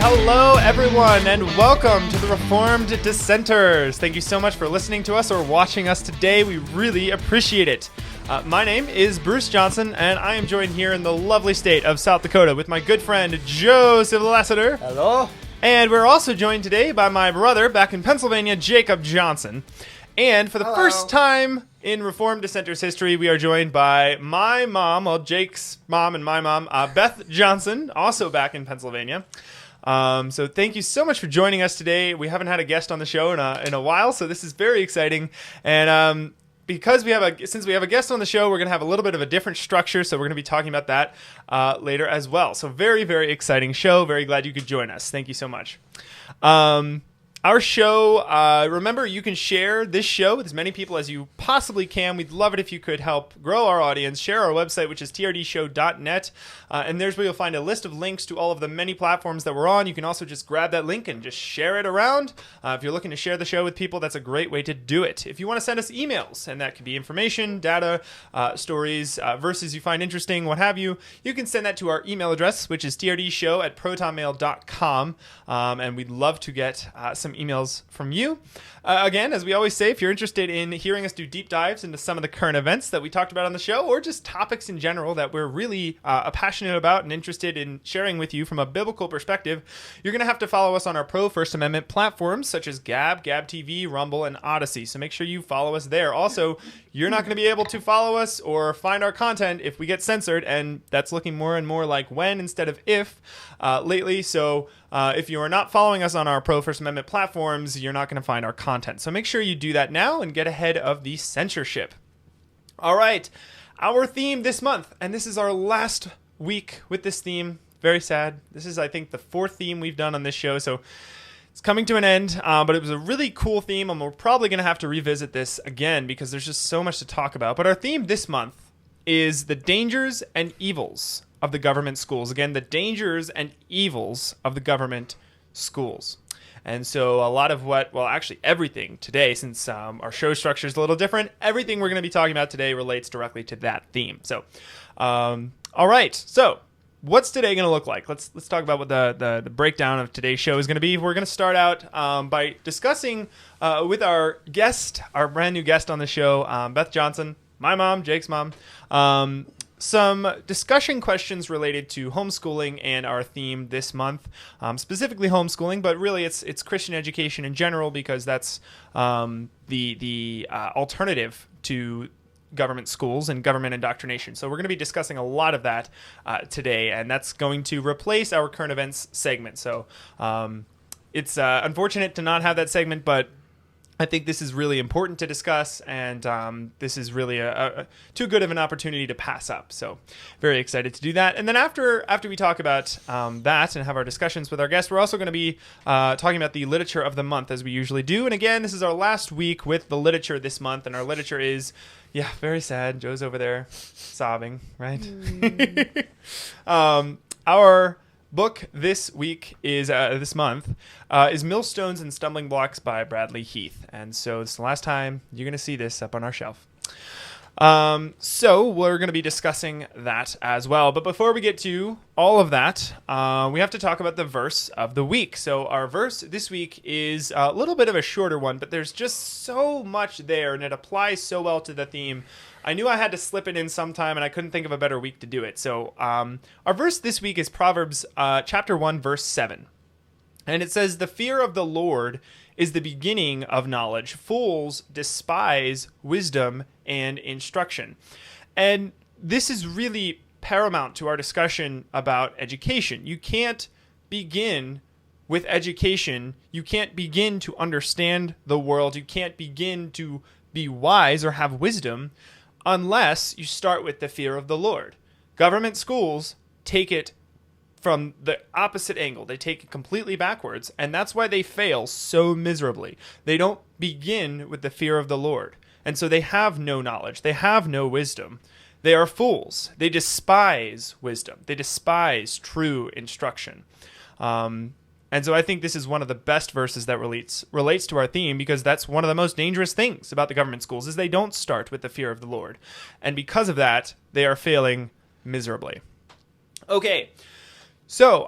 Hello, everyone, and welcome to the Reformed Dissenters. Thank you so much for listening to us or watching us today. We really appreciate it. My name is Bruce Johnson, and I am joined here in the lovely state of South Dakota with my good friend Joseph Lassiter. Hello. And we're also joined today by my brother back in Pennsylvania, Jacob Johnson. And for the first time in Reformed Dissenters history, we are joined by my mom, well, Jake's mom and my mom, Beth Johnson, also back in Pennsylvania. So thank you so much for joining us today. We haven't had a guest on the show in a while, so this is very exciting. And because since we have a guest on the show, we're going to have a little bit of a different structure, so we're going to be talking about that later as well. So very, very exciting show. Very glad you could join us. Thank you so much. Our show, remember, you can share this show with as many people as you possibly can. We'd love it if you could help grow our audience. Share our website, which is trdshow.net, and there's where you'll find a list of links to all of the many platforms that we're on. You can also just grab that link and just share it around. If you're looking to share the show with people, that's a great way to do it. If you want to send us emails, and that could be information, data, stories, verses you find interesting, what have you, you can send that to our email address, which is trdshow@protonmail.com, and we'd love to get some emails from you. Again, as we always say, if you're interested in hearing us do deep dives into some of the current events that we talked about on the show, or just topics in general that we're really passionate about and interested in sharing with you from a biblical perspective, you're going to have to follow us on our pro-First Amendment platforms, such as Gab TV, Rumble, and Odyssey. So make sure you follow us there. Also, you're not going to be able to follow us or find our content if we get censored, and that's looking more and more like when instead of if lately. So if you are not following us on our pro-First Amendment platforms, you're not going to find our content. So make sure you do that now and get ahead of the censorship. All right, our theme this month, and this is our last week with this theme. Very sad. This is, I think, the fourth theme we've done on this show, so it's coming to an end, but it was a really cool theme, and we're probably going to have to revisit this again because there's just so much to talk about. But our theme this month is the dangers and evils of the government schools. Again, the dangers and evils of the government schools. And so a lot of everything today, since our show structure is a little different, everything we're going to be talking about today relates directly to that theme. So, all right. So what's today going to look like? Let's talk about what the breakdown of today's show is going to be. We're going to start out by discussing with our guest, our brand new guest on the show, Beth Johnson, my mom, Jake's mom, some discussion questions related to homeschooling and our theme this month, specifically homeschooling, but really it's Christian education in general because that's the alternative to government schools and government indoctrination. So we're going to be discussing a lot of that today, and that's going to replace our current events segment. So it's unfortunate to not have that segment, but I think this is really important to discuss, and this is really too good of an opportunity to pass up. So very excited to do that. And then after we talk about that and have our discussions with our guests, we're also going to be talking about the literature of the month as we usually do. And again, this is our last week with the literature this month, and our literature is, very sad. Joe's over there sobbing, right? Our book this week this month is Millstones and Stumbling Blocks by Bradley Heath, and so this is the last time you're going to see this up on our shelf. So we're going to be discussing that as well. But before we get to all of that, we have to talk about the verse of the week. So our verse this week is a little bit of a shorter one, but there's just so much there, and it applies so well to the theme. I knew I had to slip it in sometime, and I couldn't think of a better week to do it. So our verse this week is Proverbs chapter 1, verse 7. And it says, "The fear of the Lord is the beginning of knowledge. Fools despise wisdom and instruction." And this is really paramount to our discussion about education. You can't begin with education. You can't begin to understand the world. You can't begin to be wise or have wisdom unless you start with the fear of the Lord. Government schools take it from the opposite angle. They take it completely backwards, and that's why they fail so miserably. They don't begin with the fear of the Lord, and so they have no knowledge. They have no wisdom. They are fools. They despise wisdom. They despise true instruction. And so I think this is one of the best verses that relates to our theme, because that's one of the most dangerous things about the government schools is they don't start with the fear of the Lord. And because of that, they are failing miserably. Okay, So,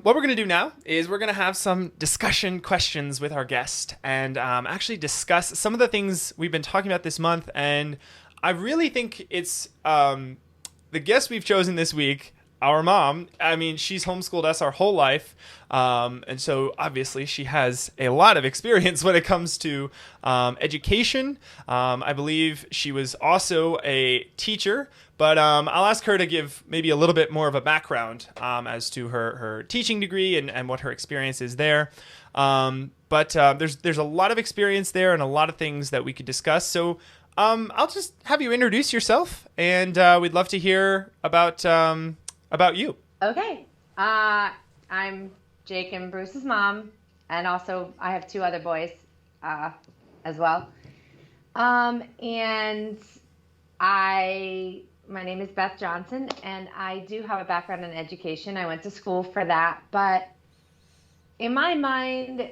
what we're going to do now is we're going to have some discussion questions with our guest and actually discuss some of the things we've been talking about this month. And I really think it's the guest we've chosen this week, our mom. I mean, she's homeschooled us our whole life. And so obviously she has a lot of experience when it comes to education. I believe she was also a teacher. But I'll ask her to give maybe a little bit more of a background as to her teaching degree and what her experience is there. But there's a lot of experience there and a lot of things that we could discuss. So I'll just have you introduce yourself, and we'd love to hear about you. Okay. I'm Jake and Bruce's mom, and also I have two other boys as well. And my name is Beth Johnson, and I do have a background in education. I went to school for that, but in my mind,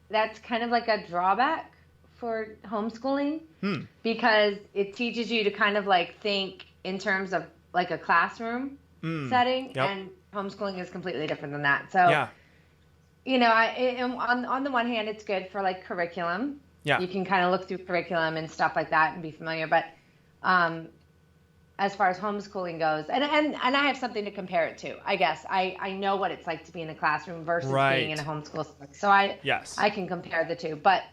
that's kind of like a drawback for homeschooling because it teaches you to kind of like think in terms of like a classroom setting, and homeschooling is completely different than that. So, you know, on the one hand, it's good for like curriculum. Yeah. You can kind of look through curriculum and stuff like that and be familiar, but as far as homeschooling goes, and I have something to compare it to, I guess. I know what it's like to be in a classroom versus being in a homeschool. So I can compare the two, but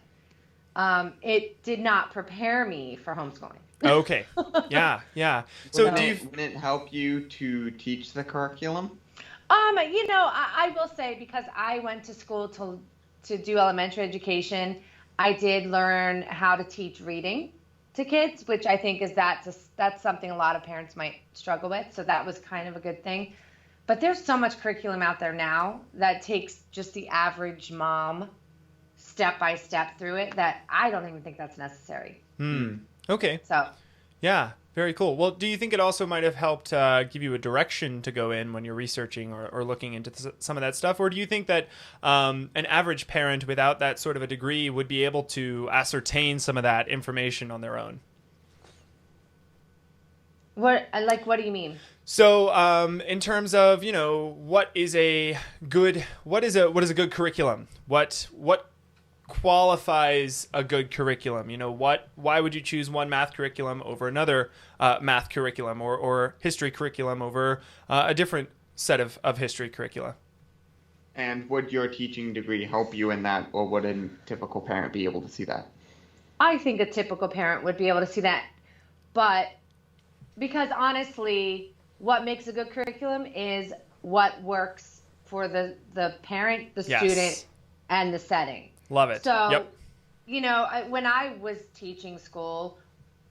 it did not prepare me for homeschooling. Okay. Yeah. So wouldn't it help you to teach the curriculum? You know, I will say, because I went to school to do elementary education, I did learn how to teach reading to kids, which I think that's something a lot of parents might struggle with. So that was kind of a good thing. But there's so much curriculum out there now that takes just the average mom step by step through it that I don't even think that's necessary. Okay. So. Yeah. Very cool. Well, do you think it also might have helped give you a direction to go in when you're researching or looking into some of that stuff? Or do you think that an average parent without that sort of a degree would be able to ascertain some of that information on their own? What do you mean? So, in terms of, you know, what is a good curriculum? What qualifies a good curriculum? You know, why would you choose one math curriculum over another math curriculum or history curriculum over a different set of history curricula? And would your teaching degree help you in that, or would a typical parent be able to see that? I think a typical parent would be able to see that, but because honestly, what makes a good curriculum is what works for the parent, the student, and the setting. Love it. So, you know, when I was teaching school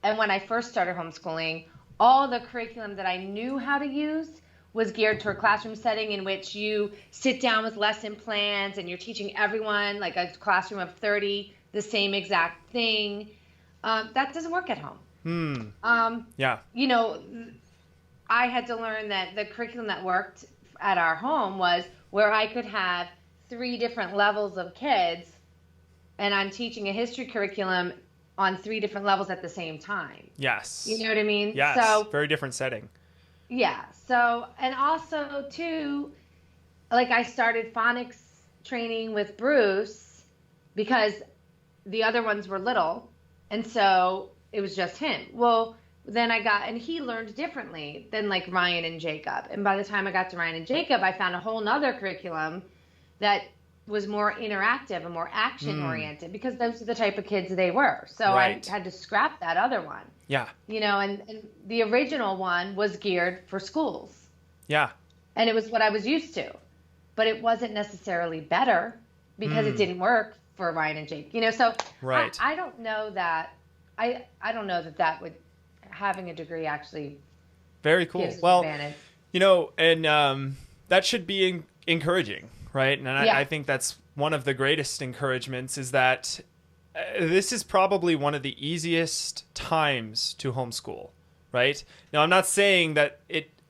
and when I first started homeschooling, all the curriculum that I knew how to use was geared to a classroom setting in which you sit down with lesson plans and you're teaching everyone, like a classroom of 30, the same exact thing. That doesn't work at home. You know, I had to learn that the curriculum that worked at our home was where I could have 3 different levels of kids, and I'm teaching a history curriculum on 3 different levels at the same time. Yes. You know what I mean? Yes. So, very different setting. Yeah. So, and also too, like I started phonics training with Bruce because the other ones were little, and so it was just him. Well, then and he learned differently than like Ryan and Jacob. And by the time I got to Ryan and Jacob, I found a whole nother curriculum that was more interactive and more action oriented because those are the type of kids they were. So I had to scrap that other one. Yeah. You know, and the original one was geared for schools. Yeah. And it was what I was used to. But it wasn't necessarily better because it didn't work for Ryan and Jake. You know, so I don't know that I don't know that would having a degree actually very cool. Gives well, advantage. You know, and that should be encouraging. Right. And I think that's one of the greatest encouragements is that this is probably one of the easiest times to homeschool. Right. Now, I'm not saying that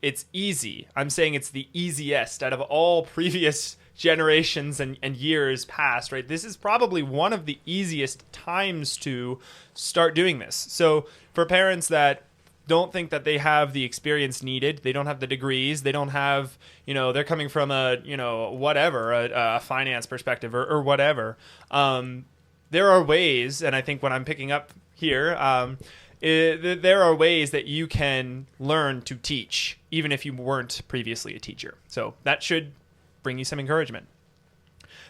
it's easy. I'm saying it's the easiest out of all previous generations and years past. Right. This is probably one of the easiest times to start doing this. So for parents that don't think that they have the experience needed. They don't have the degrees. They don't have, they're coming from a finance perspective or whatever. There are ways, and I think what I'm picking up here, there are ways that you can learn to teach, even if you weren't previously a teacher. So that should bring you some encouragement.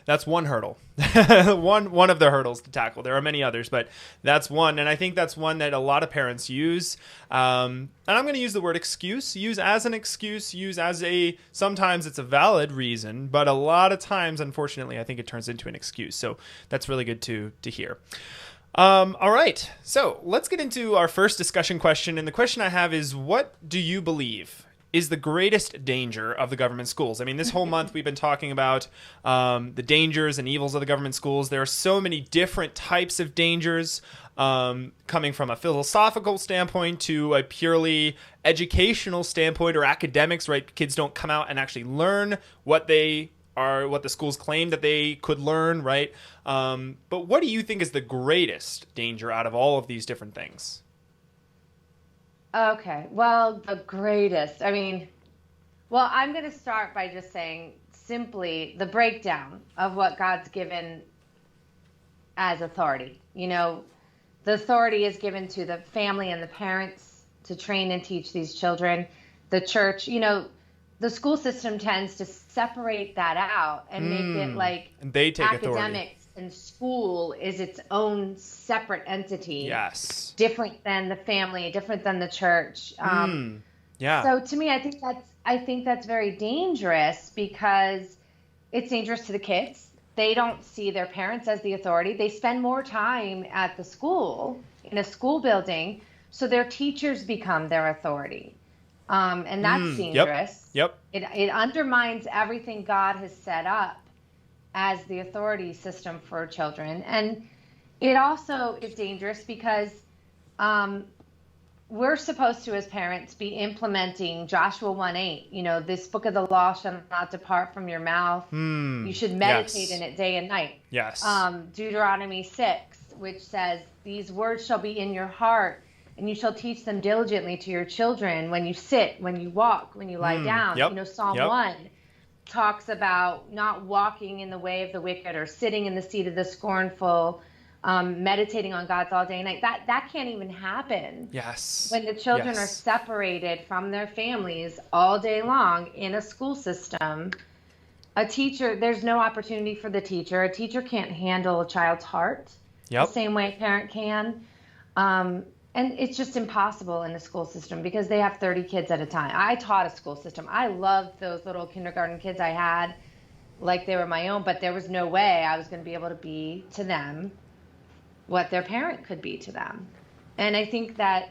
That's one hurdle, one of the hurdles to tackle. There are many others, but that's one. And I think that's one that a lot of parents use. And I'm going to use the word excuse, use as an excuse, sometimes it's a valid reason, but a lot of times, unfortunately, I think it turns into an excuse. So that's really good to hear. All right. So let's get into our first discussion question. And the question I have is, what do you believe is the greatest danger of the government schools? I mean, this whole month we've been talking about the dangers and evils of the government schools. There are so many different types of dangers, coming from a philosophical standpoint to a purely educational standpoint or academics, right? Kids don't come out and actually learn what the schools claim that they could learn, right? But what do you think is the greatest danger out of all of these different things? Okay, well, the greatest. I'm going to start by just saying simply the breakdown of what God's given as authority. The authority is given to the family and the parents to train and teach these children. The church, the school system tends to separate that out and make it like and they take academics authority. And school is its own separate entity. Yes. Different than the family, different than the church. Yeah. So to me, I think that's very dangerous because it's dangerous to the kids. They don't see their parents as the authority. They spend more time at the school, in a school building, so their teachers become their authority. And that's dangerous. Yep. It undermines everything God has set up as the authority system for children. And it also is dangerous because we're supposed to, as parents, be implementing Joshua 1:8. This book of the law shall not depart from your mouth. You should meditate in it day and night. Yes. Deuteronomy 6, which says, these words shall be in your heart, and you shall teach them diligently to your children when you sit, when you walk, when you lie down. Psalm 1 talks about not walking in the way of the wicked or sitting in the seat of the scornful, meditating on God's all day and night. That can't even happen. Yes. When the children are separated from their families all day long in a school system, a teacher, there's no opportunity for the teacher. A teacher can't handle a child's heart the same way a parent can. And it's just impossible in a school system because they have 30 kids at a time. I taught a school system. I loved those little kindergarten kids I had like they were my own, but there was no way I was going to be able to be to them what their parent could be to them. And I think that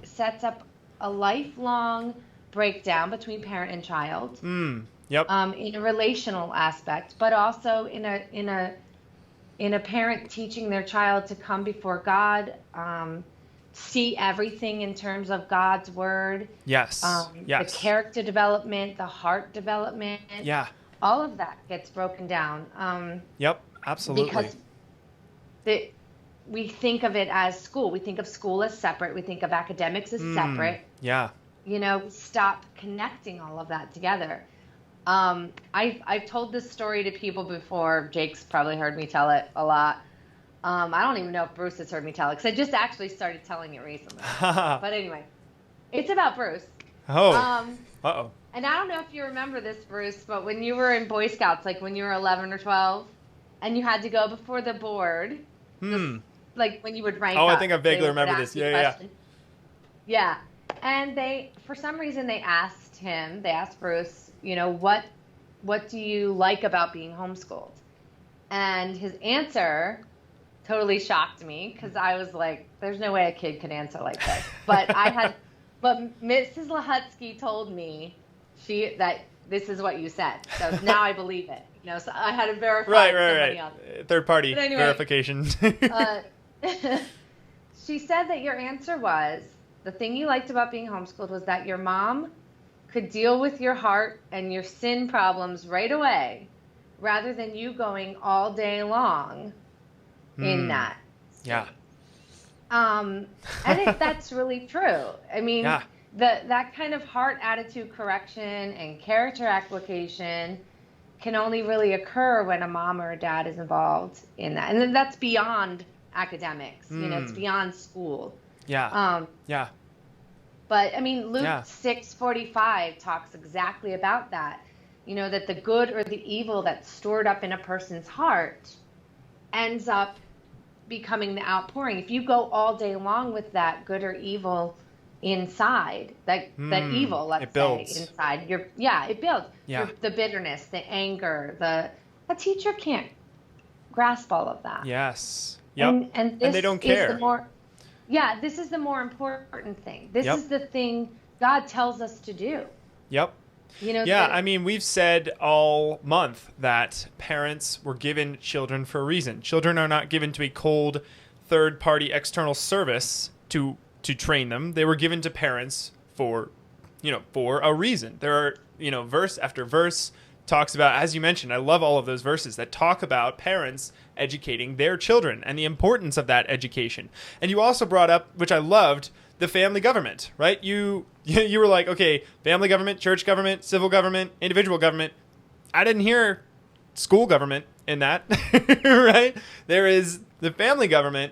sets up a lifelong breakdown between parent and child. In a relational aspect, but also in a parent teaching their child to come before God, see everything in terms of God's word. Yes. The character development, the heart development. Yeah. All of that gets broken down. Absolutely. Because we think of it as school. We think of school as separate. We think of academics as separate. Yeah. Stop connecting all of that together. I've told this story to people before. Jake's probably heard me tell it a lot. I don't even know if Bruce has heard me tell it, because I just actually started telling it recently. But anyway, it's about Bruce. Uh-oh. And I don't know if you remember this, Bruce, but when you were in Boy Scouts, like when you were 11 or 12, and you had to go before the board, like when you would rank up. I think I vaguely remember this. Yeah. And for some reason, they asked Bruce, what do you like about being homeschooled? And his answer totally shocked me, because I was like, there's no way a kid could answer like this. But Mrs. Lahutsky told me that this is what you said. So now I believe it. So I had to verify somebody else. Third party verification. She said that your answer was, the thing you liked about being homeschooled was that your mom could deal with your heart and your sin problems right away, rather than you going all day long in that. Yeah. That's really true. I mean, Yeah. that kind of heart attitude correction and character application can only really occur when a mom or a dad is involved in that. And then that's beyond academics. It's beyond school. Yeah. Yeah. But I mean, Luke Yeah. 6:45 talks exactly about that. That the good or the evil that's stored up in a person's heart ends up becoming the outpouring. If you go all day long with that good or evil inside, that evil, let's say, inside, it builds. Yeah. The bitterness, the anger, a teacher can't grasp all of that. Yes. Yep. And they don't care. This is the more important thing. This Yep. is the thing God tells us to do. Yep. I mean, we've said all month that parents were given children for a reason. Children are not given to a cold third-party external service to train them. They were given to parents for a reason. There are, verse after verse talks about, as you mentioned, I love all of those verses that talk about parents educating their children and the importance of that education. And you also brought up, which I loved, the family government, right? You were like, okay, family government, church government, civil government, individual government. I didn't hear school government in that, right? There is the family government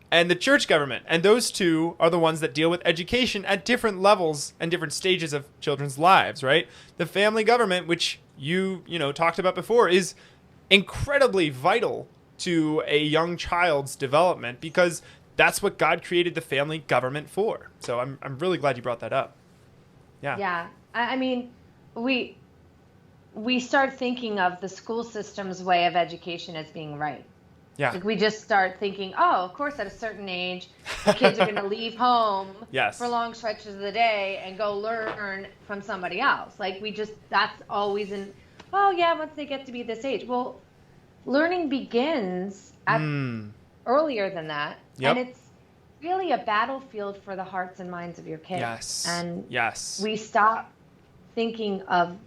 and the church government. And those two are the ones that deal with education at different levels and different stages of children's lives, right? The family government, which you talked about before, is incredibly vital to a young child's development because that's what God created the family government for. So I'm really glad you brought that up. Yeah. Yeah. I mean, we start thinking of the school system's way of education as being right. Yeah. Like we just start thinking, oh, of course, at a certain age, the kids are going to leave home Yes. for long stretches of the day and go learn from somebody else. Like that's always once they get to be this age. Well, learning begins earlier than that. Yep. And it's really a battlefield for the hearts and minds of your kids. Yes. And yes. we stop thinking of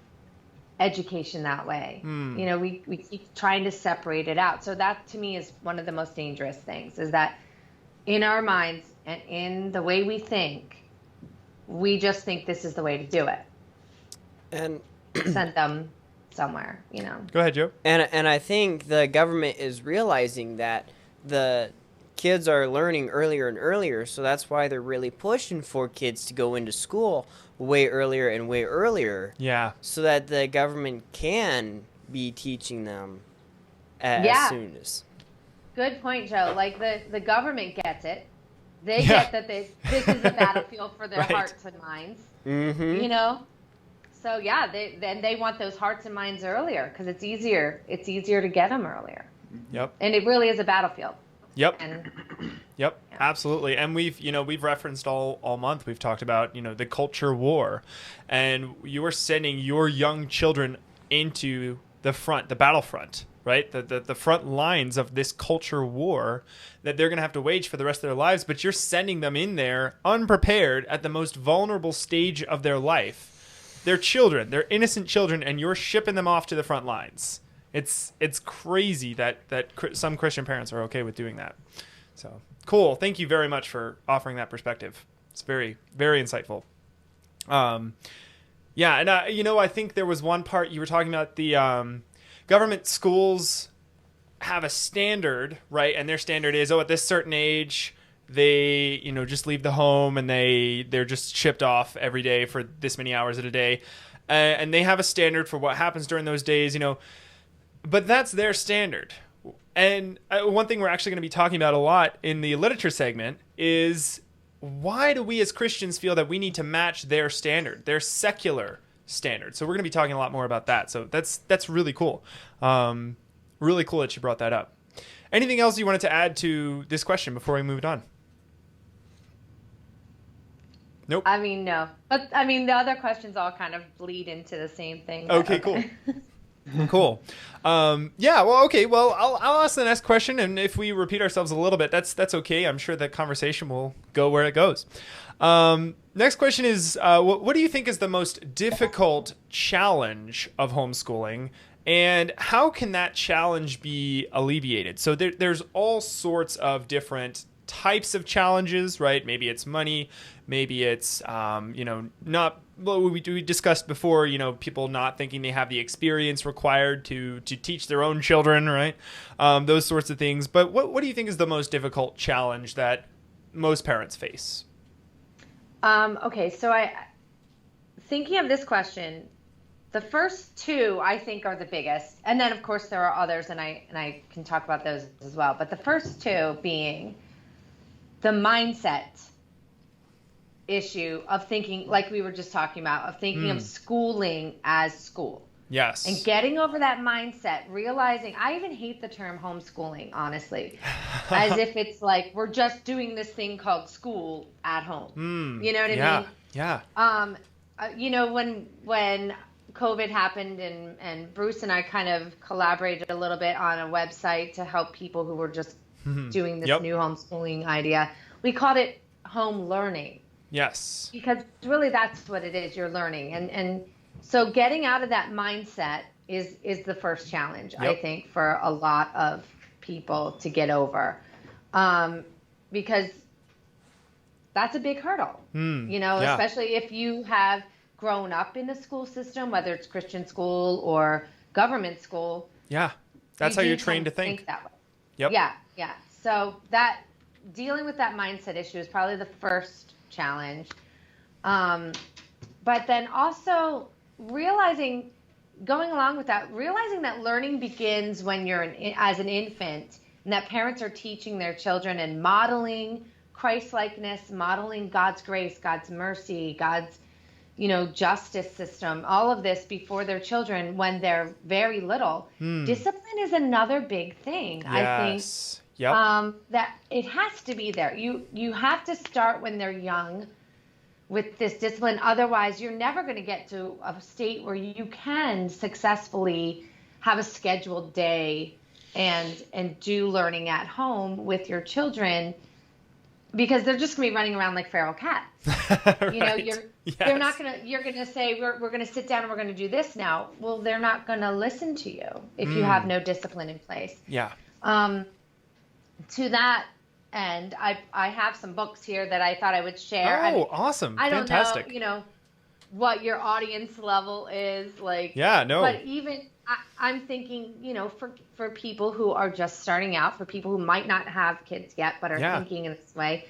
education that way. We keep trying to separate it out. So that to me is one of the most dangerous things, is that in our minds and in the way we think, we just think this is the way to do it. And send them somewhere, Go ahead, Joe. And I think the government is realizing that the kids are learning earlier and earlier, so that's why they're really pushing for kids to go into school way earlier and way earlier. Yeah. So that the government can be teaching them as soon as. Good point, Joe. Like the government gets it. They get that this is a battlefield for their hearts and minds. Mm-hmm. So they want those hearts and minds earlier because it's easier. It's easier to get them earlier. Yep. And it really is a battlefield. Yep. And, yep. Yeah. Absolutely. And we've referenced all month. We've talked about, the culture war, and you are sending your young children into the battlefront, right? The front lines of this culture war that they're going to have to wage for the rest of their lives. But you're sending them in there unprepared at the most vulnerable stage of their life. They're children, they're innocent children, and you're shipping them off to the front lines. It's crazy that some Christian parents are okay with doing that. So cool. Thank you very much for offering that perspective. It's very, very insightful. And I think there was one part you were talking about, the government schools have a standard, right? And their standard is, at this certain age, they, just leave the home and they're just shipped off every day for this many hours at a day. And they have a standard for what happens during those days, but that's their standard. And one thing we're actually going to be talking about a lot in the literature segment is, why do we as Christians feel that we need to match their standard, their secular standard? So we're going to be talking a lot more about that. So that's really cool. Really cool that you brought that up. Anything else you wanted to add to this question before we moved on? Nope. I mean, no. But, the other questions all kind of bleed into the same thing. Okay, cool. Cool. Okay. Well, I'll ask the next question, and if we repeat ourselves a little bit, that's okay. I'm sure the conversation will go where it goes. Next question is, what do you think is the most difficult challenge of homeschooling, and how can that challenge be alleviated? So there's all sorts of different types of challenges, right? Maybe it's money, maybe it's, not, well, we discussed before, people not thinking they have the experience required to teach their own children, right? Those sorts of things. But what do you think is the most difficult challenge that most parents face? Okay, so thinking of this question, the first two I think are the biggest, and then of course there are others, and I can talk about those as well. But the first two being the mindset issue of thinking, like we were just talking about, of thinking of schooling as school. Yes. And getting over that mindset, realizing, I even hate the term homeschooling, honestly, as if it's like we're just doing this thing called school at home. You know what I mean? Yeah. When COVID happened and Bruce and I kind of collaborated a little bit on a website to help people who were just doing this new homeschooling idea, we called it home learning. Yes. Because really that's what it is, you're learning. And so getting out of that mindset is the first challenge, I think, for a lot of people to get over. Because that's a big hurdle, especially if you have grown up in a school system, whether it's Christian school or government school. Yeah. That's how you're trained to think. That way. Yep. Yeah. So that dealing with that mindset issue is probably the first challenge. But then also going along with that, realizing that learning begins when you're as an infant, and that parents are teaching their children and modeling Christ-likeness, modeling God's grace, God's mercy, God's justice system, all of this before their children when they're very little. Discipline is another big thing. Yes. I think that it has to be there. You have to start when they're young with this discipline. Otherwise, you're never going to get to a state where you can successfully have a scheduled day and do learning at home with your children, because they're just going to be running around like feral cats. Right. You're going to say, we're going to sit down and we're going to do this now. Well, they're not going to listen to you if you have no discipline in place. Yeah. To that end, I have some books here that I thought I would share. Awesome. I don't Fantastic. know, what your audience level is like. Yeah, no. But even I'm thinking, for people who are just starting out, for people who might not have kids yet but are thinking in this way,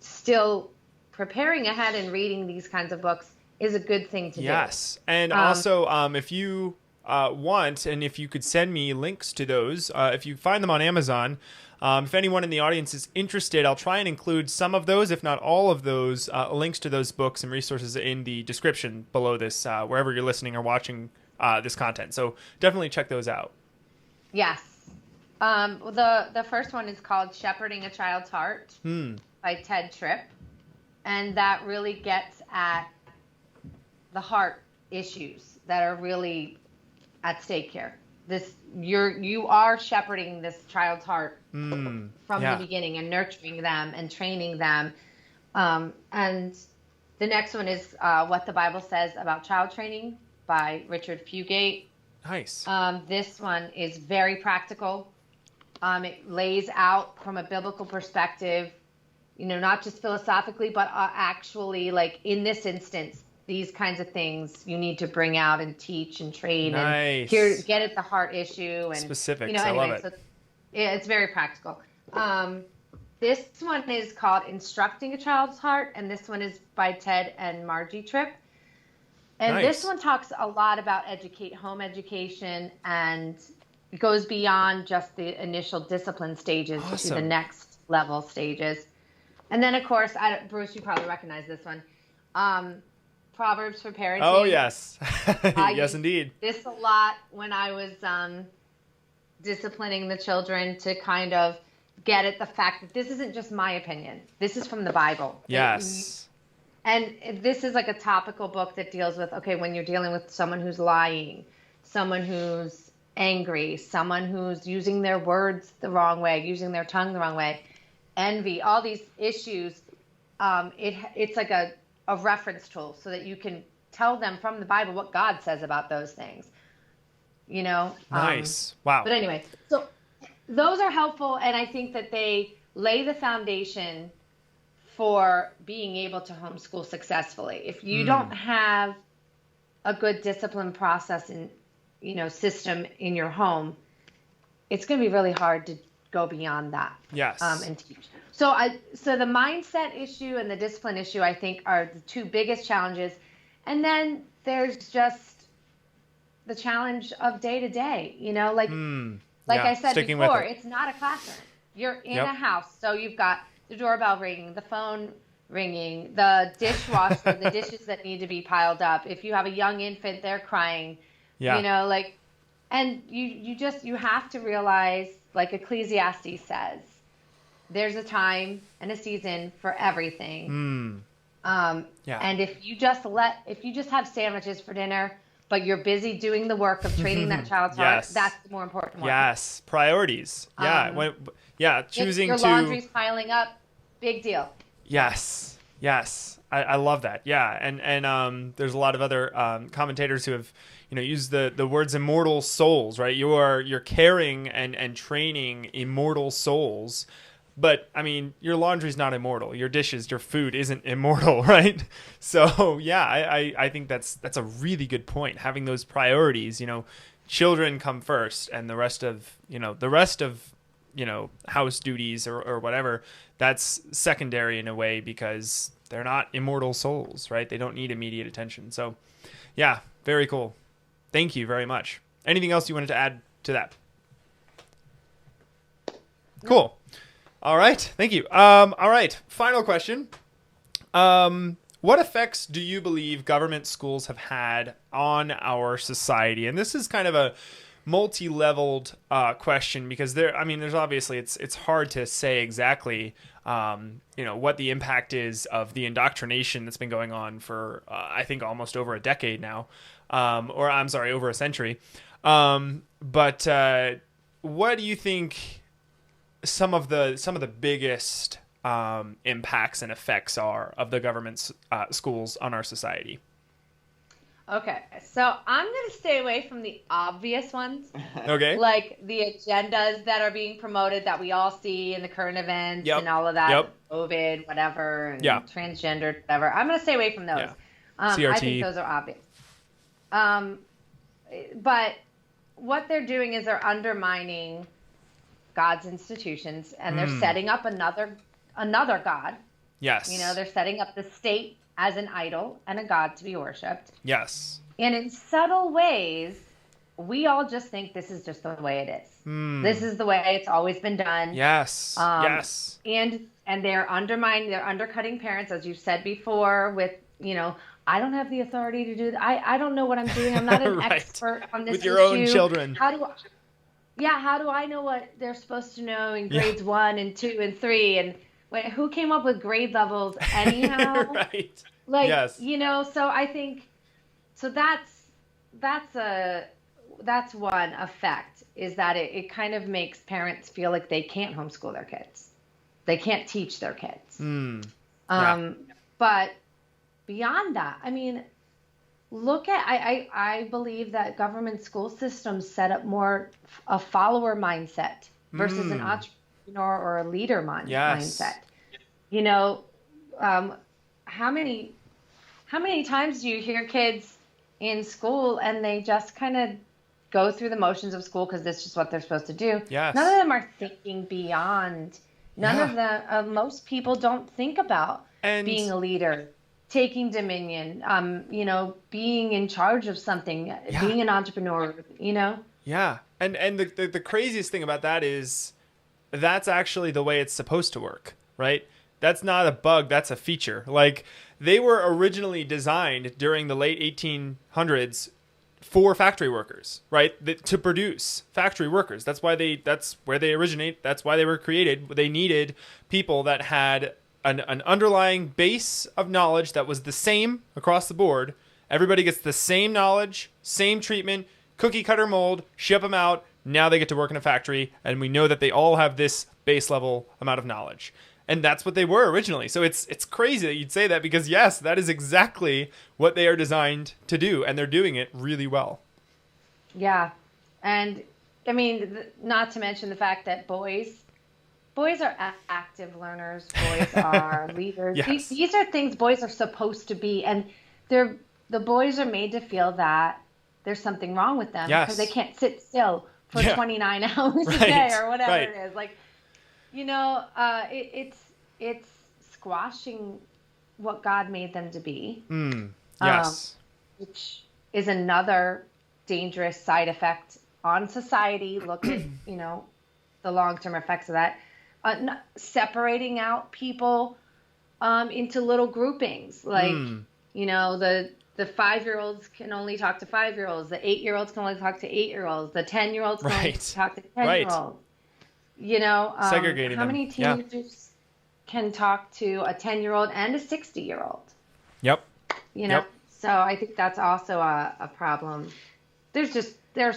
still preparing ahead and reading these kinds of books is a good thing to do. Yes. And also, if you want, and if you could send me links to those, if you find them on Amazon, if anyone in the audience is interested, I'll try and include some of those, if not all of those, links to those books and resources in the description below this, wherever you're listening or watching this content. So definitely check those out. Yes. The first one is called Shepherding a Child's Heart by Ted Tripp. And that really gets at the heart issues that are really at stake here. You are shepherding this child's heart from the beginning and nurturing them and training them. And the next one is What the Bible Says About Child Training by Richard Fugate. Nice. This one is very practical. It lays out from a biblical perspective, not just philosophically, but actually, like in this instance, these kinds of things you need to bring out and teach and train and get at the heart issue and specifics. I love it. So it's very practical. This one is called Instructing a Child's Heart, and this one is by Ted and Margie Tripp. And this one talks a lot about home education, and it goes beyond just the initial discipline stages to the next level stages. And then, of course, Bruce, you probably recognize this one. Proverbs for Parenting. Oh, yes. Yes, indeed. This a lot when I was disciplining the children to kind of get at the fact that this isn't just my opinion. This is from the Bible. Yes. And this is like a topical book that deals with, when you're dealing with someone who's lying, someone who's angry, someone who's using their words the wrong way, using their tongue the wrong way, envy, all these issues, it's like a reference tool so that you can tell them from the Bible what God says about those things. Nice. Wow. But anyway, so those are helpful, and I think that they lay the foundation for being able to homeschool successfully. If you don't have a good discipline process and, system in your home, it's going to be really hard to go beyond that. Yes. And teach. So the mindset issue and the discipline issue, I think, are the two biggest challenges. And then there's just the challenge of day to day, I said sticking before, with it. it's not a classroom. You're in a house. So you've got the doorbell ringing, the phone ringing, the dishwasher, the dishes that need to be piled up. If you have a young infant, they're crying, and you have to realize, like Ecclesiastes says, there's a time and a season for everything. And if you just have sandwiches for dinner, but you're busy doing the work of training that child's heart, that's the more important one. Yes, priorities. Choosing your laundry's piling up, big deal. Yes. I love that. Yeah, and there's a lot of other commentators who have used the words immortal souls, right? You're caring and training immortal souls. But I mean, your laundry's not immortal. Your dishes, your food isn't immortal, right? So I think that's a really good point. Having those priorities, children come first, and the rest of house duties or whatever, that's secondary in a way because they're not immortal souls, right? They don't need immediate attention. So yeah, very cool. Thank you very much. Anything else you wanted to add to that? Cool. All right. Thank you. All right. Final question. What effects do you believe government schools have had on our society? And this is kind of a multi-leveled question because there's obviously it's hard to say exactly what the impact is of the indoctrination that's been going on for I think almost over a decade now, over a century. But what do you think some of the biggest impacts and effects are of the government schools on our society? Okay, so I'm going to stay away from the obvious ones. Okay. Like the agendas that are being promoted that we all see in the current events and all of that, COVID, whatever, and transgender, whatever. I'm going to stay away from those. Yeah. CRT. I think those are obvious. But what they're doing is they're undermining God's institutions, and they're setting up another God. Yes. They're setting up the state as an idol and a god to be worshipped. Yes. And in subtle ways, we all just think this is just the way it is. This is the way it's always been done. Yes. Yes. And they're undercutting parents, as you've said before, with, I don't have the authority to do that. I don't know what I'm doing. I'm not an right. expert on this with your own children. How do I know what they're supposed to know in grades 1 and 2 and 3? And who came up with grade levels anyhow? Right. Yes. So I think, that's one effect, is that it kind of makes parents feel like they can't homeschool their kids. They can't teach their kids. But beyond that, I believe that government school systems set up more a follower mindset versus an entrepreneur or a leader mindset. How many times do you hear kids in school and they just kind of go through the motions of school because that's just what they're supposed to do? Yes. None of them are thinking beyond. None of them. Most people don't think about being a leader, taking dominion, being in charge of something, being an entrepreneur, Yeah. And the craziest thing about that is that's actually the way it's supposed to work, right? That's not a bug, that's a feature. Like, they were originally designed during the late 1800s for factory workers, right? To produce factory workers. That's where they originate. That's why they were created. They needed people that had an underlying base of knowledge that was the same across the board. Everybody gets the same knowledge, same treatment, cookie cutter mold, ship them out. Now they get to work in a factory, and we know that they all have this base level amount of knowledge. And that's what they were originally. So it's crazy that you'd say that, because yes, that is exactly what they are designed to do, and they're doing it really well. Yeah. And not to mention the fact that boys boys are active learners. Boys are leaders. Yes. These are things boys are supposed to be, and the boys are made to feel that there's something wrong with them Yes. because they can't sit still for Yeah. 29 hours a Right. day or whatever Right. it is. Like, it's squashing what God made them to be. Yes. Which is another dangerous side effect on society. Look at, the long-term effects of that. Separating out people into little groupings. Like, the 5-year-olds can only talk to 5-year-olds. The 8-year-olds can only talk to 8-year-olds. The 10-year-olds can only Right. talk to 10-year-olds. Segregating how them. many teenagers can talk to a 10-year-old and a 60-year-old? Yep. Yep. So I think that's also a problem. There's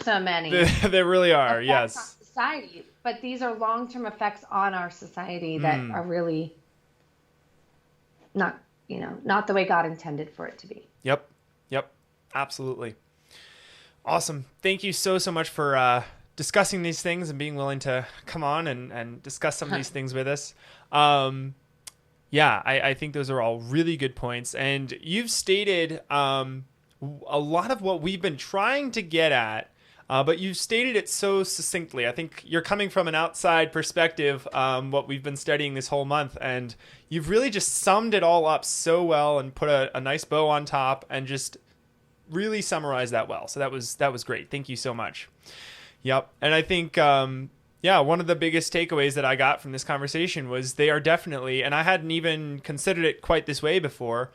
so many. There really are. effects Yes. on society, but these are long-term effects on our society that are really not the way God intended for it to be. Yep. Absolutely. Awesome. Thank you so much for discussing these things and being willing to come on and discuss some of these things with us. I think those are all really good points. And you've stated a lot of what we've been trying to get at, but you've stated it so succinctly. I think you're coming from an outside perspective, what we've been studying this whole month, and you've really just summed it all up so well and put a nice bow on top and just really summarized that well. So that was great. Thank you so much. Yep. And I think, one of the biggest takeaways that I got from this conversation was they are definitely, and I hadn't even considered it quite this way before,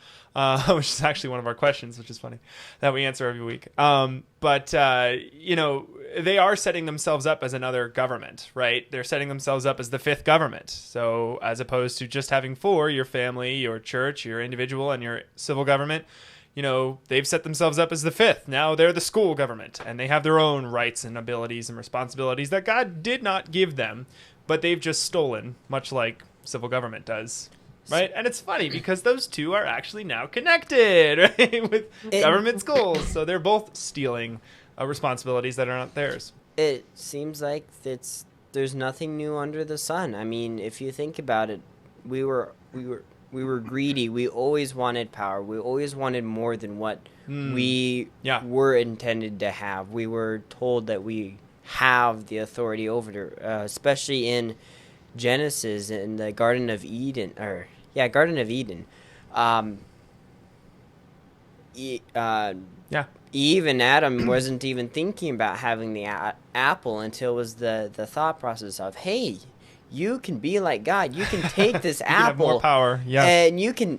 which is actually one of our questions, which is funny, that we answer every week. They are setting themselves up as another government, right? They're setting themselves up as the fifth government. So as opposed to just having 4, your family, your church, your individual, and your civil government, they've set themselves up as the fifth. Now they're the school government, and they have their own rights and abilities and responsibilities that God did not give them, but they've just stolen, much like civil government does. Right? And it's funny because those two are actually now connected, right? With government schools. So they're both stealing responsibilities that are not theirs. It seems like there's nothing new under the sun. I mean, if you think about it, we were greedy. We always wanted power. We always wanted more than what we were intended to have. We were told that we have the authority over it, especially in Genesis, in the Garden of Eden. Eve and Adam wasn't even thinking about having the apple until it was the thought process of, hey, you can be like God. You can take this apple, have more power, and you can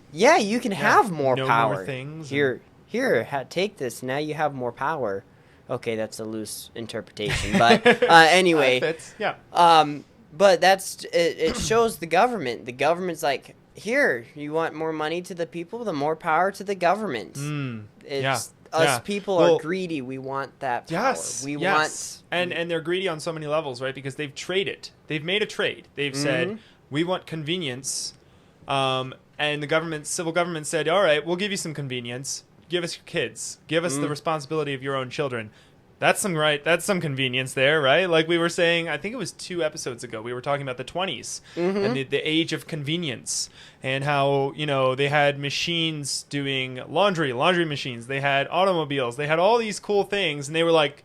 have more power. More things. Here, take this. Now you have more power. Okay, that's a loose interpretation, but anyway, fits. Yeah. But it shows the government. The government's like, here, you want more money to the people, the more power to the government. People are greedy. We want that power. Yes. And they're greedy on so many levels, right? Because they've traded. They've made a trade. They've said, we want convenience. And the civil government said, all right, we'll give you some convenience. Give us your kids. Give us the responsibility of your own children. That's some convenience there, right? Like we were saying, I think it was 2 episodes ago, we were talking about the 20s and the age of convenience and how, they had machines doing laundry machines. They had automobiles. They had all these cool things. And they were like,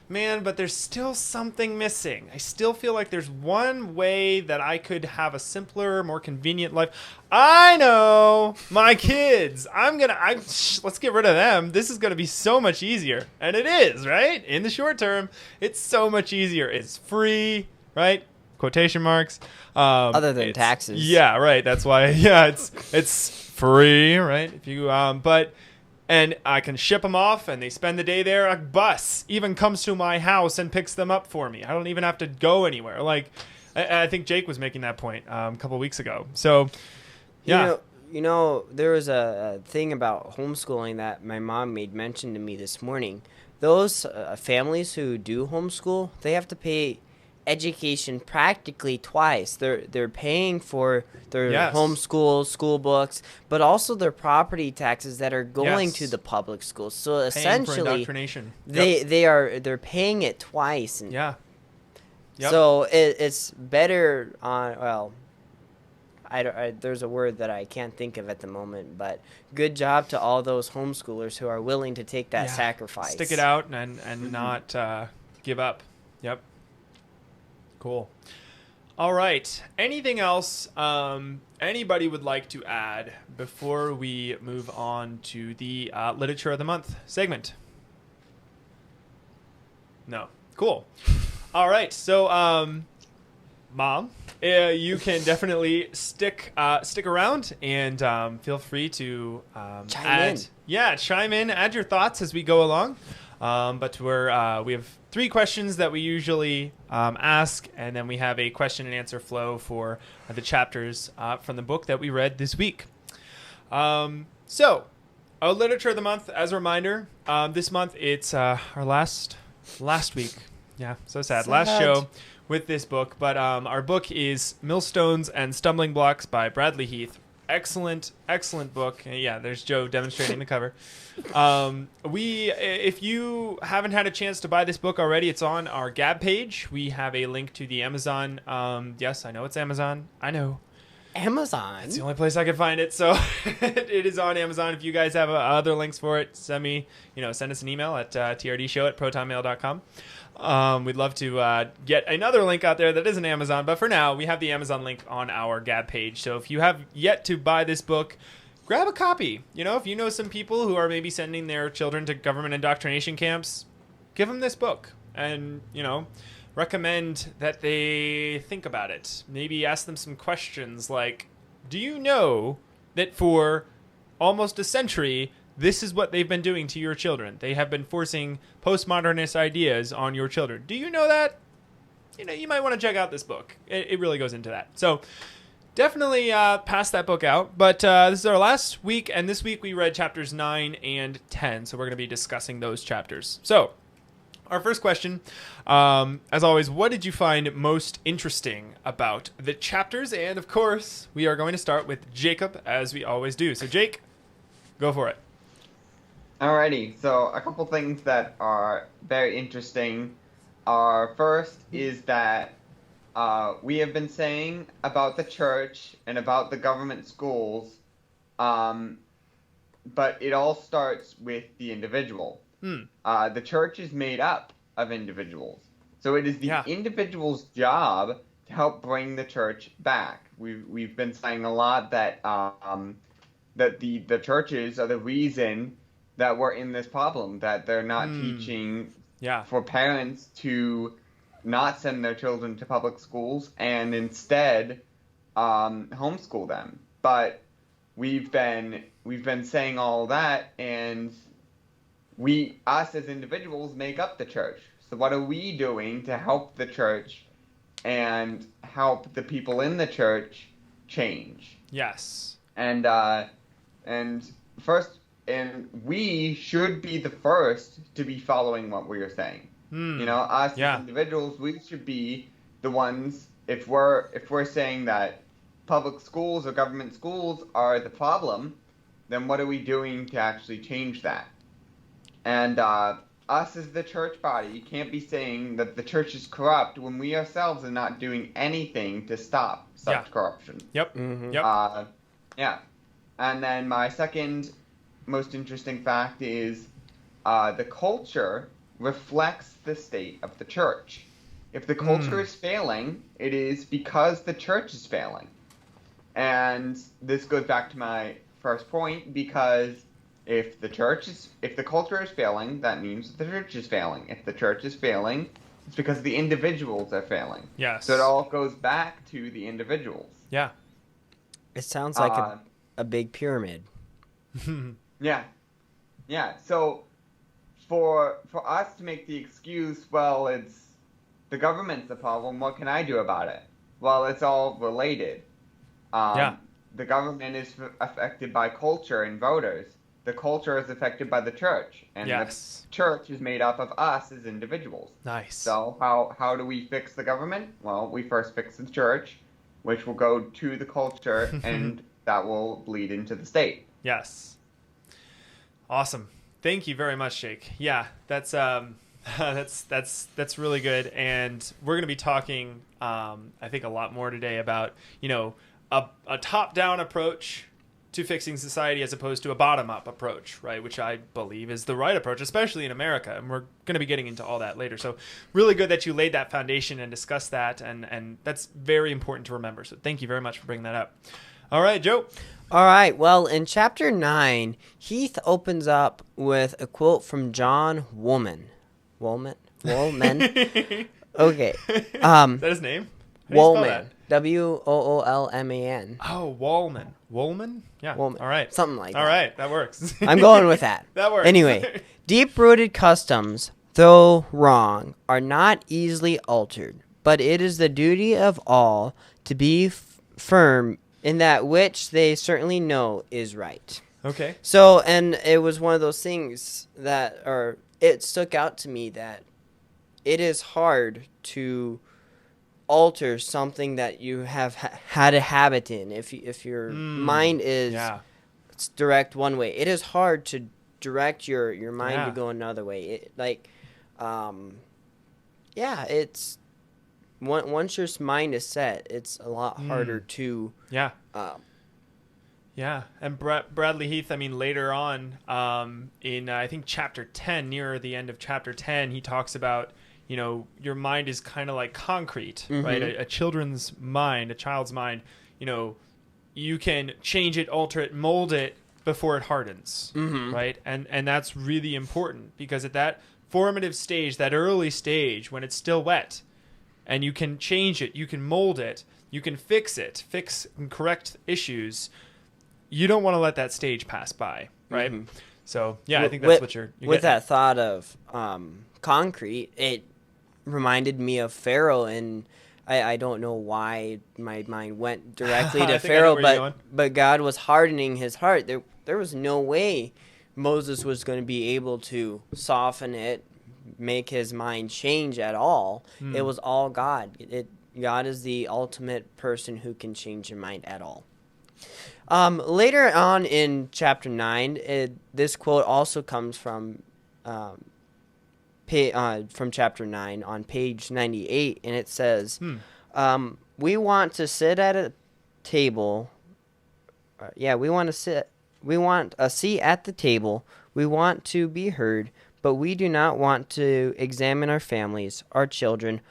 man, but there's still something missing. I still feel like there's one way that I could have a simpler, more convenient life. I know, my kids. Let's get rid of them. This is going to be so much easier. And it is, right? In the short term, it's so much easier. It's free, right? Quotation marks. Other than taxes. Yeah, right. That's why. Yeah, it's free, right? If you and I can ship them off, and they spend the day there. A bus even comes to my house and picks them up for me. I don't even have to go anywhere. Like, I think Jake was making that point a couple of weeks ago. So, yeah. There was a thing about homeschooling that my mom made mention to me this morning. Those families who do homeschool, they have to pay education practically twice. They're paying for their homeschool school books, but also their property taxes that are going to the public schools. So essentially, for indoctrination. They're paying it twice. And Yep. So it's better on, well, there's a word that I can't think of at the moment, but good job to all those homeschoolers who are willing to take that sacrifice. Stick it out and not give up. Yep. Cool. All right. Anything else anybody would like to add before we move on to the Literature of the Month segment? No. Cool. All right. So, Mom, you can definitely stick around and feel free to chime in, add your thoughts as we go along. But we have 3 questions that we usually ask, and then we have a question and answer flow for the chapters from the book that we read this week. So, Literature of the Month, as a reminder, this month it's our last week. Yeah, so sad. Last show with this book, but our book is Millstones and Stumbling Blocks by Bradley Heath. Excellent book. Yeah, there's Joe demonstrating the cover. If you haven't had a chance to buy this book already, it's on our Gab page. We have a link to the Amazon. Yes, I know it's Amazon. I know. Amazon? It's the only place I could find it, so it is on Amazon. If you guys have other links for it, send us an email at trdshow@protonmail.com. We'd love to get another link out there that isn't Amazon, but for now, we have the Amazon link on our Gab page. So if you have yet to buy this book, grab a copy. If you know some people who are maybe sending their children to government indoctrination camps, give them this book and, recommend that they think about it. Maybe ask them some questions like, do you know that for almost a century, this is what they've been doing to your children? They have been forcing postmodernist ideas on your children. Do you know that? You might want to check out this book. It really goes into that. So definitely pass that book out. But this is our last week, and this week we read chapters 9 and 10. So we're going to be discussing those chapters. So our first question, as always, what did you find most interesting about the chapters? And of course, we are going to start with Jacob, as we always do. So Jake, go for it. Alrighty, so a couple things that are very interesting. Our first is that we have been saying about the church and about the government schools, but it all starts with the individual. The church is made up of individuals, so it is the individual's job to help bring the church back. We've been saying a lot that that the churches are the reason that we're in this problem, that they're not teaching for parents to not send their children to public schools and instead homeschool them. But we've been saying all that, and us as individuals make up the church. So what are we doing to help the church and help the people in the church change? Yes. And we should be the first to be following what we are saying. Us as individuals, we should be the ones. If we're saying that public schools or government schools are the problem, then what are we doing to actually change that? And us as the church body can't be saying that the church is corrupt when we ourselves are not doing anything to stop such corruption. Yep. Mm-hmm. Yep. And then my second most interesting fact is the culture reflects the state of the church. If the culture is failing, it is because the church is failing. And this goes back to my first point, because if the culture is failing, that means the church is failing. If the church is failing, it's because the individuals are failing. Yes. So it all goes back to the individuals. Yeah. It sounds like a big pyramid. Yeah. So for us to make the excuse, well, it's the government's the problem, what can I do about it? Well, it's all related. The government is affected by culture and voters. The culture is affected by the church, and the church is made up of us as individuals. Nice. So how do we fix the government? Well, we first fix the church, which will go to the culture, and that will bleed into the state. Yes. Awesome. Thank you very much, Jake. Yeah, that's That's really good, and we're going to be talking, I think, a lot more today about a top-down approach to fixing society as opposed to a bottom-up approach, right? Which I believe is the right approach, especially in America, and we're going to be getting into all that later. So, really good that you laid that foundation and discussed that, and that's very important to remember. So, thank you very much for bringing that up. All right, Joe. All right. Well, in chapter 9, Heath opens up with a quote from John Woolman. Woolman? Okay. Is that his name? Woolman. Woolman. Oh, Woolman. Woolman? Yeah. Woolman. All right. Something like that. All right. That works. I'm going with that. That works. Anyway, deep-rooted customs, though wrong, are not easily altered, but it is the duty of all to be firm in that which they certainly know is right. Okay. So, and it was one of those things that, or it stuck out to me that it is hard to alter something that you have had a habit in. If your mind is it's direct one way, it is hard to direct your mind to go another way. It's once your mind is set, it's a lot harder to and Bradley Heath, I mean, later on in I think chapter 10, near the end of chapter 10, he talks about your mind is kind of like concrete, right? A child's mind, you can change it, alter it, mold it before it hardens, right? And that's really important, because at that formative stage, that early stage when it's still wet, and you can change it, you can mold it, you can fix and correct issues, you don't want to let that stage pass by, right? So, I think that's what you're with that thought of concrete, it reminded me of Pharaoh, and I don't know why my mind went directly to Pharaoh, but God was hardening his heart. There was no way Moses was going to be able to soften it, make his mind change at all. It was all God. God is the ultimate person who can change your mind at all. Later on in chapter 9, this quote also comes from chapter 9 on page 98, and it says, we want to sit at a table. We want a seat at the table. We want to be heard, but we do not want to examine our families, our children,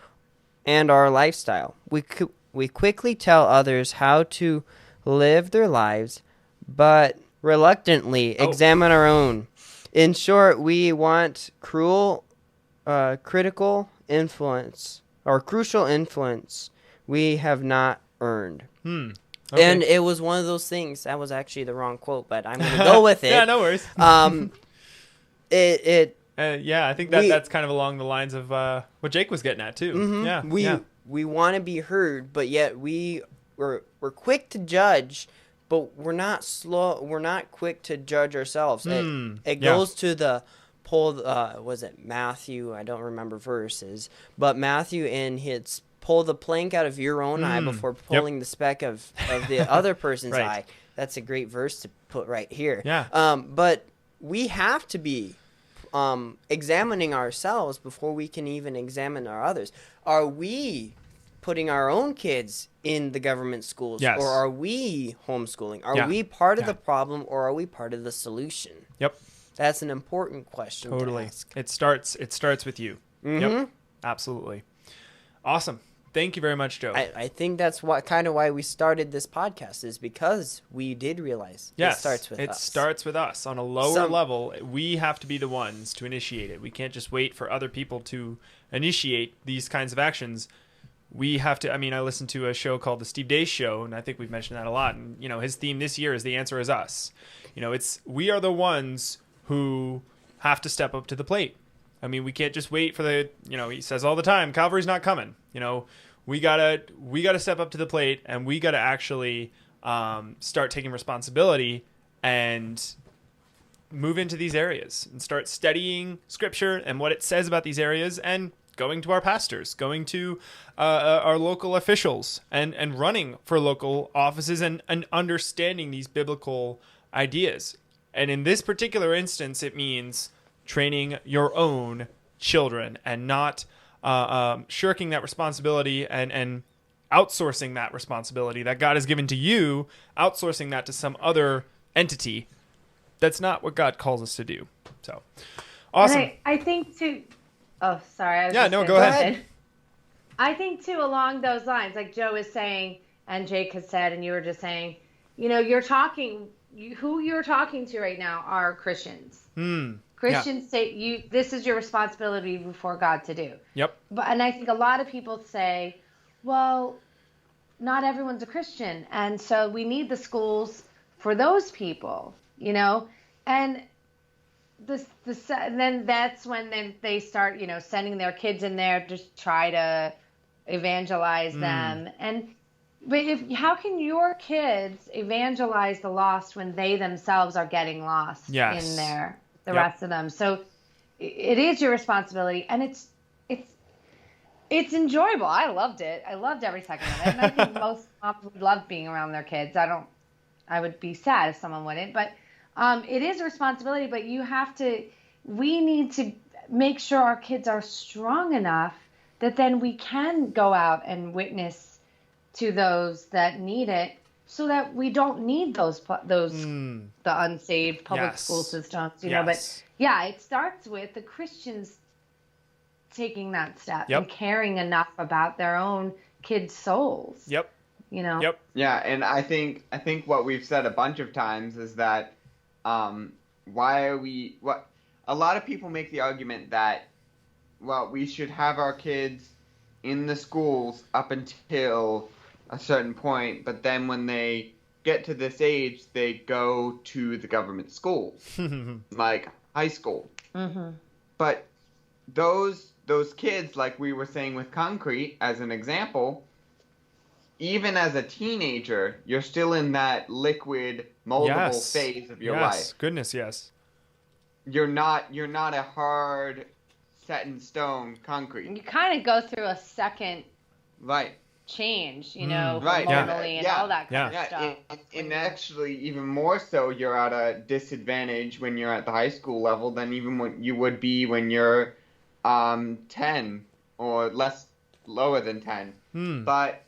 and our lifestyle. We quickly tell others how to live their lives, but reluctantly examine our own. In short, we want critical influence, or crucial influence we have not earned. Okay. And it was one of those things. That was actually the wrong quote, but I'm going to go with it. Yeah, no worries. I think that's kind of along the lines of what Jake was getting at too. We want to be heard, but yet we're quick to judge, but we're not slow. We're not quick to judge ourselves. It goes to the was it Matthew? I don't remember verses, but Matthew in his pull the plank out of your own eye before pulling the speck of the other person's eye. That's a great verse to put right here. Yeah. But we have to be examining ourselves before we can even examine our others. Are we putting our own kids in the government schools, or are we homeschooling? Are we part of the problem, or are we part of the solution? Yep. That's an important question to ask. It starts with you. Yep. Absolutely. Awesome. Thank you very much, Joe. I think that's why we started this podcast, is because we did realize it starts with us. It starts with us. On a lower level, we have to be the ones to initiate it. We can't just wait for other people to initiate these kinds of actions. We have to. I mean, I listened to a show called The Steve Deace Show, and I think we've mentioned that a lot. And, his theme this year is The Answer Is Us. We are the ones who have to step up to the plate. I mean, we can't just wait for he says all the time, Calvary's not coming. We gotta step up to the plate, and we gotta actually start taking responsibility and move into these areas and start studying Scripture and what it says about these areas, and going to our pastors, going to our local officials, and running for local offices, and understanding these biblical ideas. And in this particular instance, it means training your own children and not shirking that responsibility and outsourcing that responsibility that God has given to you, outsourcing that to some other entity. That's not what God calls us to do. So, awesome. I think too. Oh, sorry. Go ahead. I think too, along those lines, like Joe is saying, and Jake has said, and you were just saying, you're talking. Who you're talking to right now are Christians. Christians say this is your responsibility before God to do. Yep. And I think a lot of people say, well, not everyone's a Christian, and so we need the schools for those people, and then that's when they start, sending their kids in there to try to evangelize them. But how can your kids evangelize the lost when they themselves are getting lost in there, the rest of them? So it is your responsibility, and it's enjoyable. I loved it. I loved every second of it. And I think most moms would love being around their kids. I would be sad if someone wouldn't, but it is a responsibility, but we need to make sure our kids are strong enough that then we can go out and witness to those that need it, so that we don't need the unsaved public school systems, But it starts with the Christians taking that step and caring enough about their own kids' souls. Yep. Yeah, and I think what we've said a bunch of times is that why are we a lot of people make the argument that we should have our kids in the schools up until a certain point, but then when they get to this age, they go to the government schools, like high school. But those kids, like we were saying with concrete as an example, even as a teenager, you're still in that liquid, moldable phase of your life. Goodness, yes. You're not a hard, set in stone concrete. You kind of go through a second change, hormonally and all that kind of stuff. And actually, even more so, you're at a disadvantage when you're at the high school level than even what you would be when you're 10 or lower than 10. But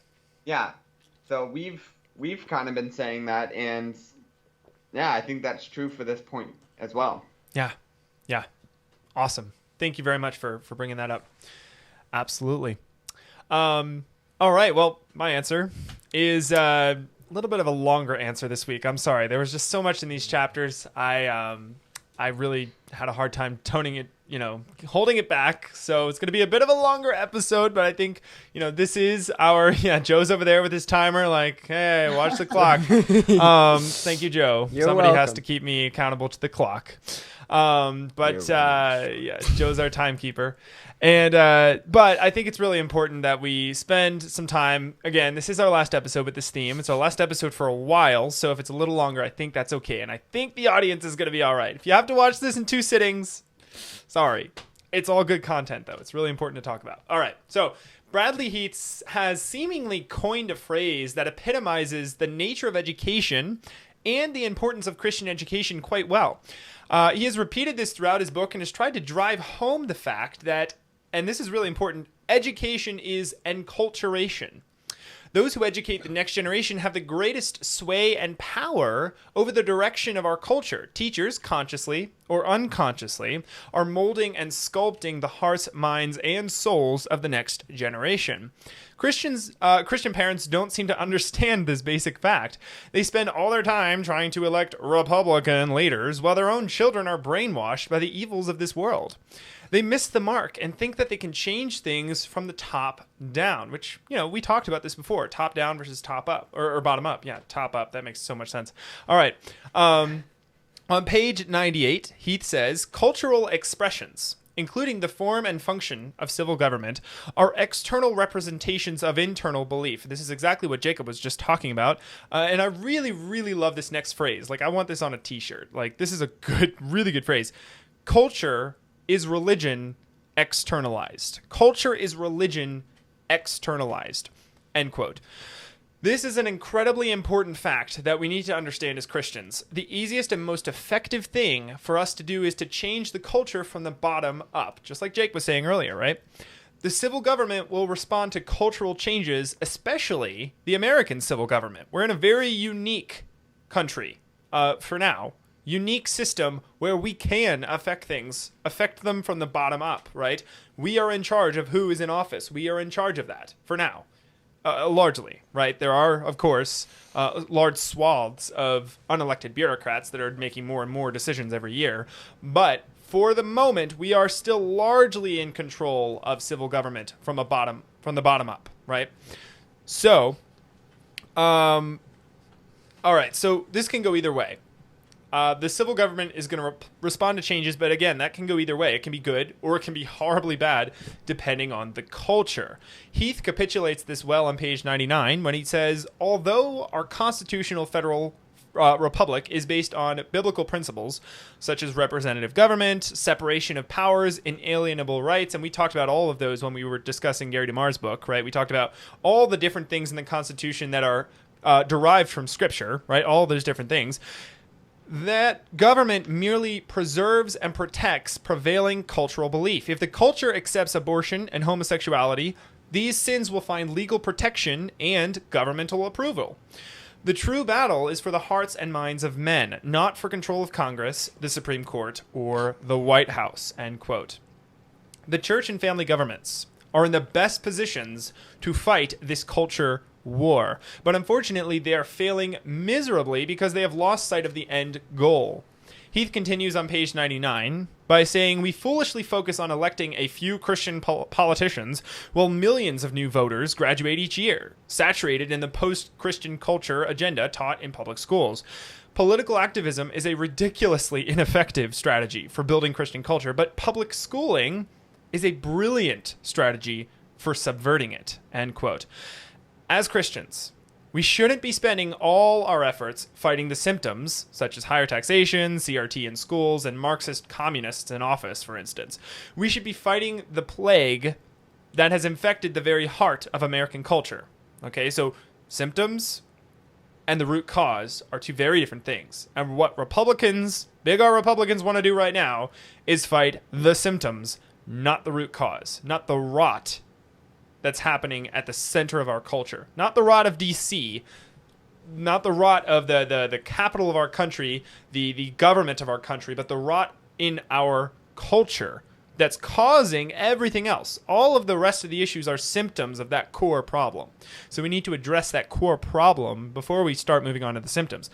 so we've kind of been saying that, and I think that's true for this point as well. Yeah. Awesome. Thank you very much for bringing that up. Absolutely. All right. Well, my answer is a little bit of a longer answer this week. I'm sorry. There was just so much in these chapters. I really had a hard time toning it, holding it back. So it's going to be a bit of a longer episode, but I think, this is our, Joe's over there with his timer. Like, hey, watch the clock. Thank you, Joe. Somebody has to keep me accountable to the clock. Joe's our timekeeper. And but I think it's really important that we spend some time. Again, this is our last episode with this theme. It's our last episode for a while, so if it's a little longer, I think that's okay. And I think the audience is going to be all right. If you have to watch this in 2 sittings, sorry. It's all good content, though. It's really important to talk about. All right, so Bradley Heath has seemingly coined a phrase that epitomizes the nature of education and the importance of Christian education quite well. He has repeated this throughout his book and has tried to drive home the fact that, and this is really important, education is enculturation. Those who educate the next generation have the greatest sway and power over the direction of our culture. Teachers, consciously or unconsciously, are molding and sculpting the hearts, minds, and souls of the next generation. Christian parents don't seem to understand this basic fact. They spend all their time trying to elect Republican leaders while their own children are brainwashed by the evils of this world. They miss the mark and think that they can change things from the top down, which, we talked about this before, top down versus top up, or bottom up. Yeah, top up. That makes so much sense. All right. On page 98, Heath says, cultural expressions, including the form and function of civil government, are external representations of internal belief. This is exactly what Jacob was just talking about. And I really, really love this next phrase. Like, I want this on a t-shirt. Like, this is a really good phrase. Culture is religion externalized. Culture is religion externalized. End quote. This is an incredibly important fact that we need to understand as Christians. The easiest and most effective thing for us to do is to change the culture from the bottom up, just like Jake was saying earlier, right? The civil government will respond to cultural changes, especially the American civil government. We're in a very unique country, for now. Unique system where we can affect them from the bottom up, right? We are in charge of who is in office. We are in charge of that, for now. Largely, right? There are, of course, large swaths of unelected bureaucrats that are making more and more decisions every year. But for the moment, we are still largely in control of civil government from the bottom up, right? So, all right. So this can go either way. The civil government is going to respond to changes, but again, that can go either way. It can be good or it can be horribly bad, depending on the culture. Heath capitulates this well on page 99 when he says, although our constitutional federal republic is based on biblical principles, such as representative government, separation of powers, inalienable rights, and we talked about all of those when we were discussing Gary DeMar's book, right? We talked about all the different things in the Constitution that are derived from Scripture, right? All those different things. That government merely preserves and protects prevailing cultural belief. If the culture accepts abortion and homosexuality, these sins will find legal protection and governmental approval. The true battle is for the hearts and minds of men, not for control of Congress, the Supreme Court, or the White House, end quote. The church and family governments are in the best positions to fight this culture war. But unfortunately, they are failing miserably because they have lost sight of the end goal. Heath continues on page 99 by saying, we foolishly focus on electing a few Christian politicians while millions of new voters graduate each year, saturated in the post-Christian culture agenda taught in public schools. Political activism is a ridiculously ineffective strategy for building Christian culture, but public schooling is a brilliant strategy for subverting it, end quote. As Christians, we shouldn't be spending all our efforts fighting the symptoms, such as higher taxation, CRT in schools, and Marxist communists in office, for instance. We should be fighting the plague that has infected the very heart of American culture. Okay, so symptoms and the root cause are two very different things. And what Republicans, big R Republicans, want to do right now is fight the symptoms, not the root cause, not the rot that's happening at the center of our culture. Not the rot of D.C., not the rot of the capital of our country, the government of our country, but the rot in our culture that's causing everything else. All of the rest of the issues are symptoms of that core problem. So we need to address that core problem before we start moving on to the symptoms.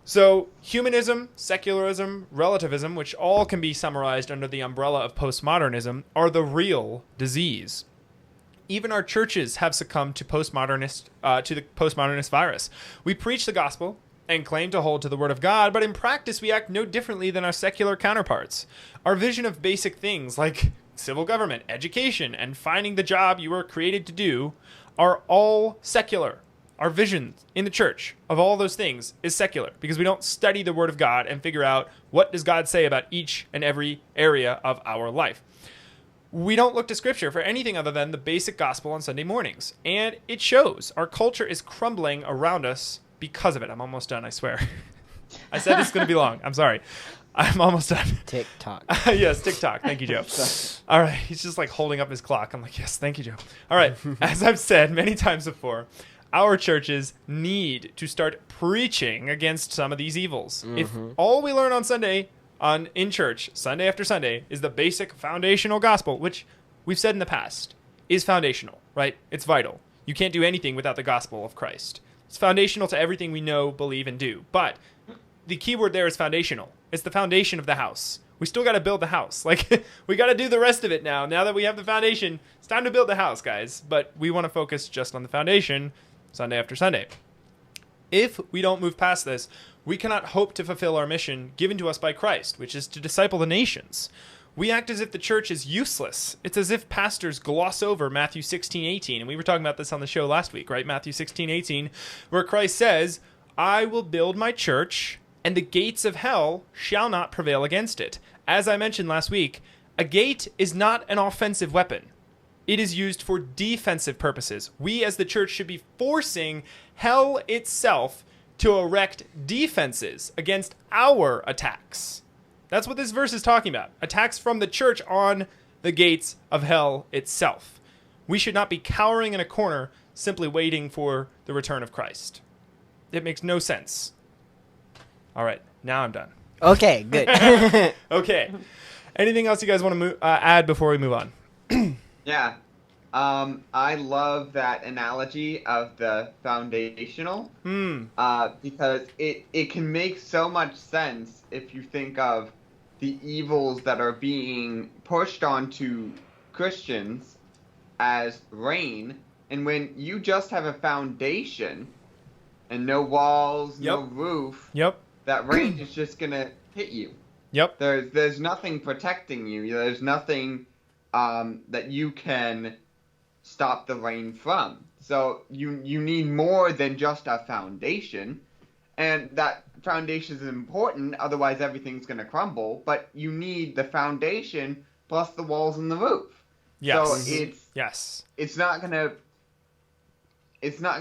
So humanism, secularism, relativism, which all can be summarized under the umbrella of postmodernism, are the real disease. Even our churches have succumbed to the postmodernist virus. We preach the gospel and claim to hold to the word of God, but in practice we act no differently than our secular counterparts. Our vision of basic things like civil government, education, and finding the job you were created to do are all secular. Our vision in the church of all those things is secular because we don't study the word of God and figure out what does God say about each and every area of our life. We don't look to Scripture for anything other than the basic gospel on Sunday mornings. And it shows. Our culture is crumbling around us because of it. I'm almost done, I swear. I said this is going to be long. I'm sorry. I'm almost done. TikTok. Yes, TikTok. Thank you, Joe. All right. He's just like holding up his clock. I'm like, yes, thank you, Joe. All right. As I've said many times before, our churches need to start preaching against some of these evils. Mm-hmm. If all we learn on Sunday in church, Sunday after Sunday, is the basic foundational gospel, which we've said in the past is foundational, right? It's vital. You can't do anything without the gospel of Christ. It's foundational to everything we know, believe, and do. But the key word there is foundational. It's the foundation of the house. We still got to build the house. Like, we got to do the rest of it now. Now that we have the foundation, it's time to build the house, guys. But we want to focus just on the foundation Sunday after Sunday. If we don't move past this, we cannot hope to fulfill our mission given to us by Christ, which is to disciple the nations. We act as if the church is useless. It's as if pastors gloss over Matthew 16:18. And we were talking about this on the show last week, right? Matthew 16:18, where Christ says, I will build my church, and the gates of hell shall not prevail against it. As I mentioned last week, a gate is not an offensive weapon. It is used for defensive purposes. We as the church should be forcing hell itself to erect defenses against our attacks. That's what this verse is talking about. Attacks from the church on the gates of hell itself. We should not be cowering in a corner simply waiting for the return of Christ. It makes no sense. All right, now I'm done. Okay, good. Okay. Anything else you guys want to add before we move on? Yeah. I love that analogy of the foundational. Because it can make so much sense if you think of the evils that are being pushed onto Christians as rain. And when you just have a foundation and no walls, no roof, that rain is just going to hit you. There's nothing protecting you. There's nothing that you can stop the rain from. So you need more than just a foundation. And that foundation is important, otherwise everything's going to crumble. But you need the foundation plus the walls and the roof. Yes. So it's not going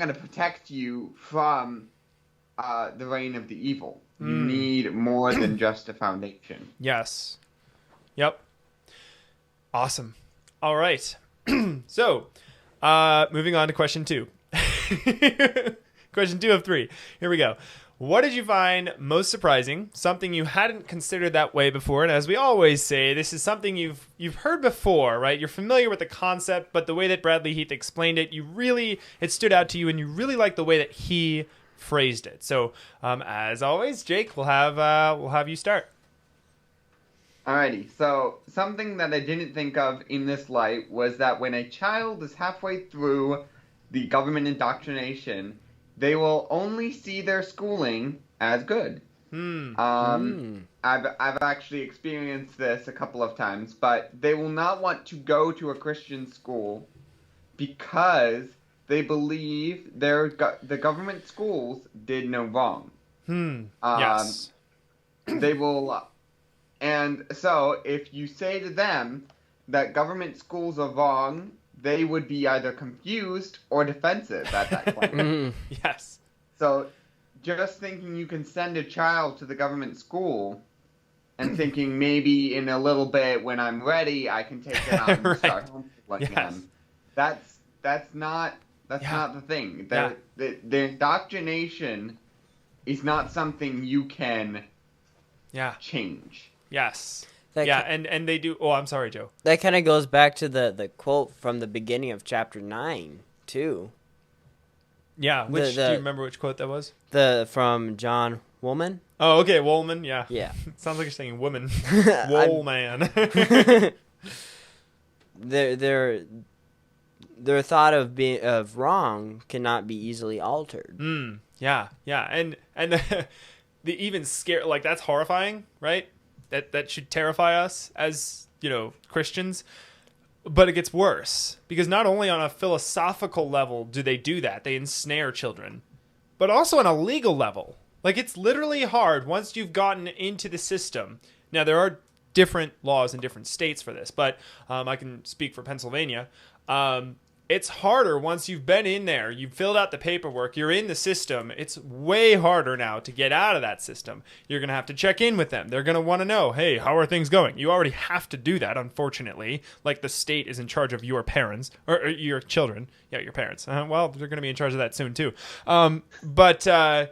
to protect you from the reign of the evil. You need more than just a foundation. Yes. Yep. Awesome. All right. So, moving on to question 2. Question 2 of 3. Here we go. What did you find most surprising? Something you hadn't considered that way before. And as we always say, this is something you've heard before, right? You're familiar with the concept, but the way that Bradley Heath explained it, it stood out to you, and you really like the way that he phrased it. So, as always, Jake, we'll have you start. Alrighty, so something that I didn't think of in this light was that when a child is halfway through the government indoctrination, they will only see their schooling as good. I've actually experienced this a couple of times, but they will not want to go to a Christian school because they believe the government schools did no wrong. Yes. They will, and so if you say to them that government schools are wrong, they would be either confused or defensive at that point. Yes. So just thinking you can send a child to the government school and thinking maybe in a little bit when I'm ready I can take them out and start homeschooling them. That's not the thing. The indoctrination is not something you can change. Yes. And they do. Oh, I'm sorry, Joe. That kind of goes back to the quote from the beginning of chapter 9, too. Yeah. Do you remember which quote that was? From John Woolman. Oh, okay. Woolman. Yeah. Yeah. Sounds like you're saying woman. Woolman. Their thought of wrong cannot be easily altered. Yeah. And the even scare, like, that's horrifying, right? That should terrify us as, Christians. But it gets worse, because not only on a philosophical level do they do that, they ensnare children, but also on a legal level. Like, it's literally hard once you've gotten into the system. Now, there are different laws in different states for this, but I can speak for Pennsylvania. It's harder once you've been in there, you've filled out the paperwork, you're in the system. It's way harder now to get out of that system. You're going to have to check in with them. They're going to want to know, hey, how are things going? You already have to do that, unfortunately. Like, the state is in charge of your parents, or your children. Yeah, your parents. Well, they're going to be in charge of that soon, too. But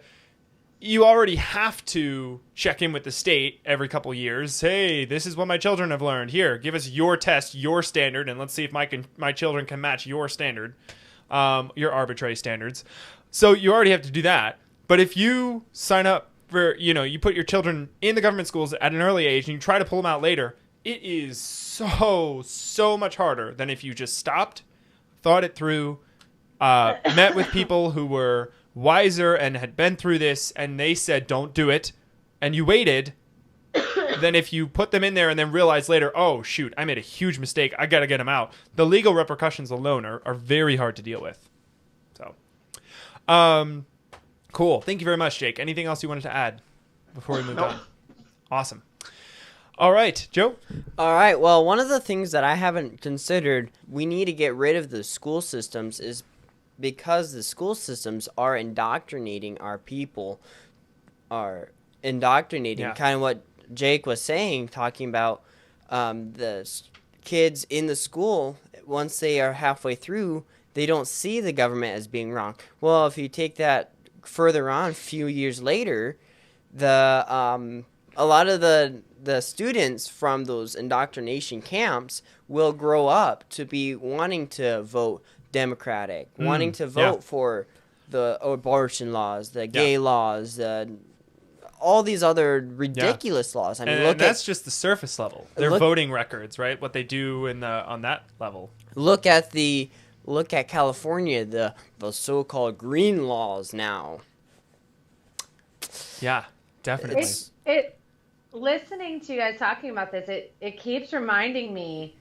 you already have to check in with the state every couple years. Hey, this is what my children have learned. Here, give us your test, your standard, and let's see if my children can match your standard, your arbitrary standards. So you already have to do that. But if you sign up for, you put your children in the government schools at an early age and you try to pull them out later, it is so much harder than if you just stopped, thought it through, met with people who were wiser and had been through this, and they said don't do it, and you waited. Then if you put them in there and then realize later, oh shoot, I made a huge mistake, I gotta get them out, the legal repercussions alone are very hard to deal with. So cool. Thank you very much, Jake. Anything else you wanted to add before we move on? Awesome. All right, Joe. All right. Well, one of the things that I haven't considered we need to get rid of the school systems is because the school systems are indoctrinating our people, are indoctrinating kind of what Jake was saying, talking about kids in the school, once they are halfway through, they don't see the government as being wrong. Well, if you take that further on, a few years later, a lot of the students from those indoctrination camps will grow up to be wanting to vote Democratic, wanting to vote for the abortion laws, the gay laws, all these other ridiculous laws. I mean, and that's just the surface level. Their voting records, right? What they do on that level. Look at California, the so-called green laws now. Yeah, definitely. Listening to you guys talking about this, it keeps reminding me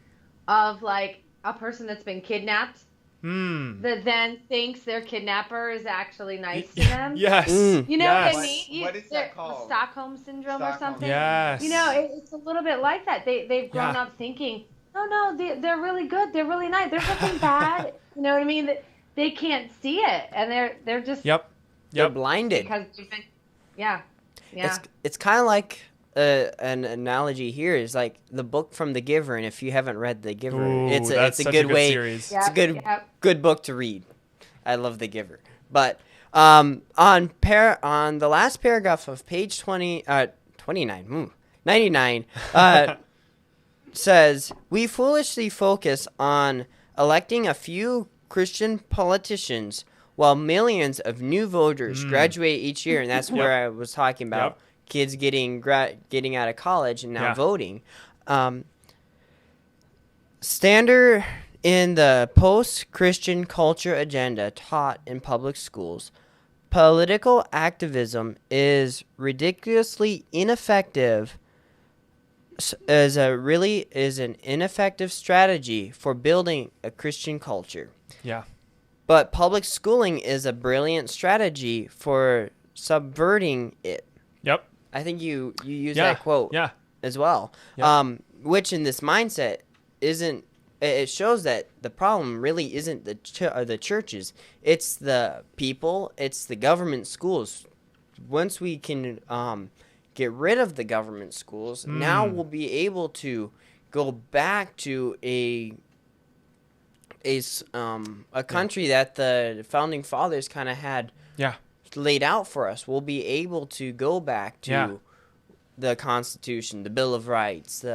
of like a person that's been kidnapped that then thinks their kidnapper is actually nice to them. Yes. You know what I mean? What is that called? Stockholm syndrome or something. Yes. You know, it's a little bit like that. They've grown up thinking, no, they're really good. They're really nice. There's nothing bad. You know what I mean? They can't see it, and they're just they're blinded because they've been, yeah. It's kind of like an analogy here is like the book from The Giver, and if you haven't read The Giver, it's a good way. Series. It's a good book to read. I love The Giver, but on the last paragraph of page 99 says, we foolishly focus on electing a few Christian politicians while millions of new voters graduate each year, and that's where I was talking about kids getting out of college and now voting. Standard in the post-Christian culture agenda taught in public schools, political activism is ridiculously ineffective. Is an ineffective strategy for building a Christian culture. Yeah. But public schooling is a brilliant strategy for subverting it. Yep. I think you use that quote as well. Yep. Which in this mindset it shows that the problem really isn't the churches. It's the people, it's the government schools. Once we can get rid of the government schools, now we'll be able to go back to a country that the founding fathers kind of had laid out for us. We'll be able to go back to the Constitution, the Bill of Rights,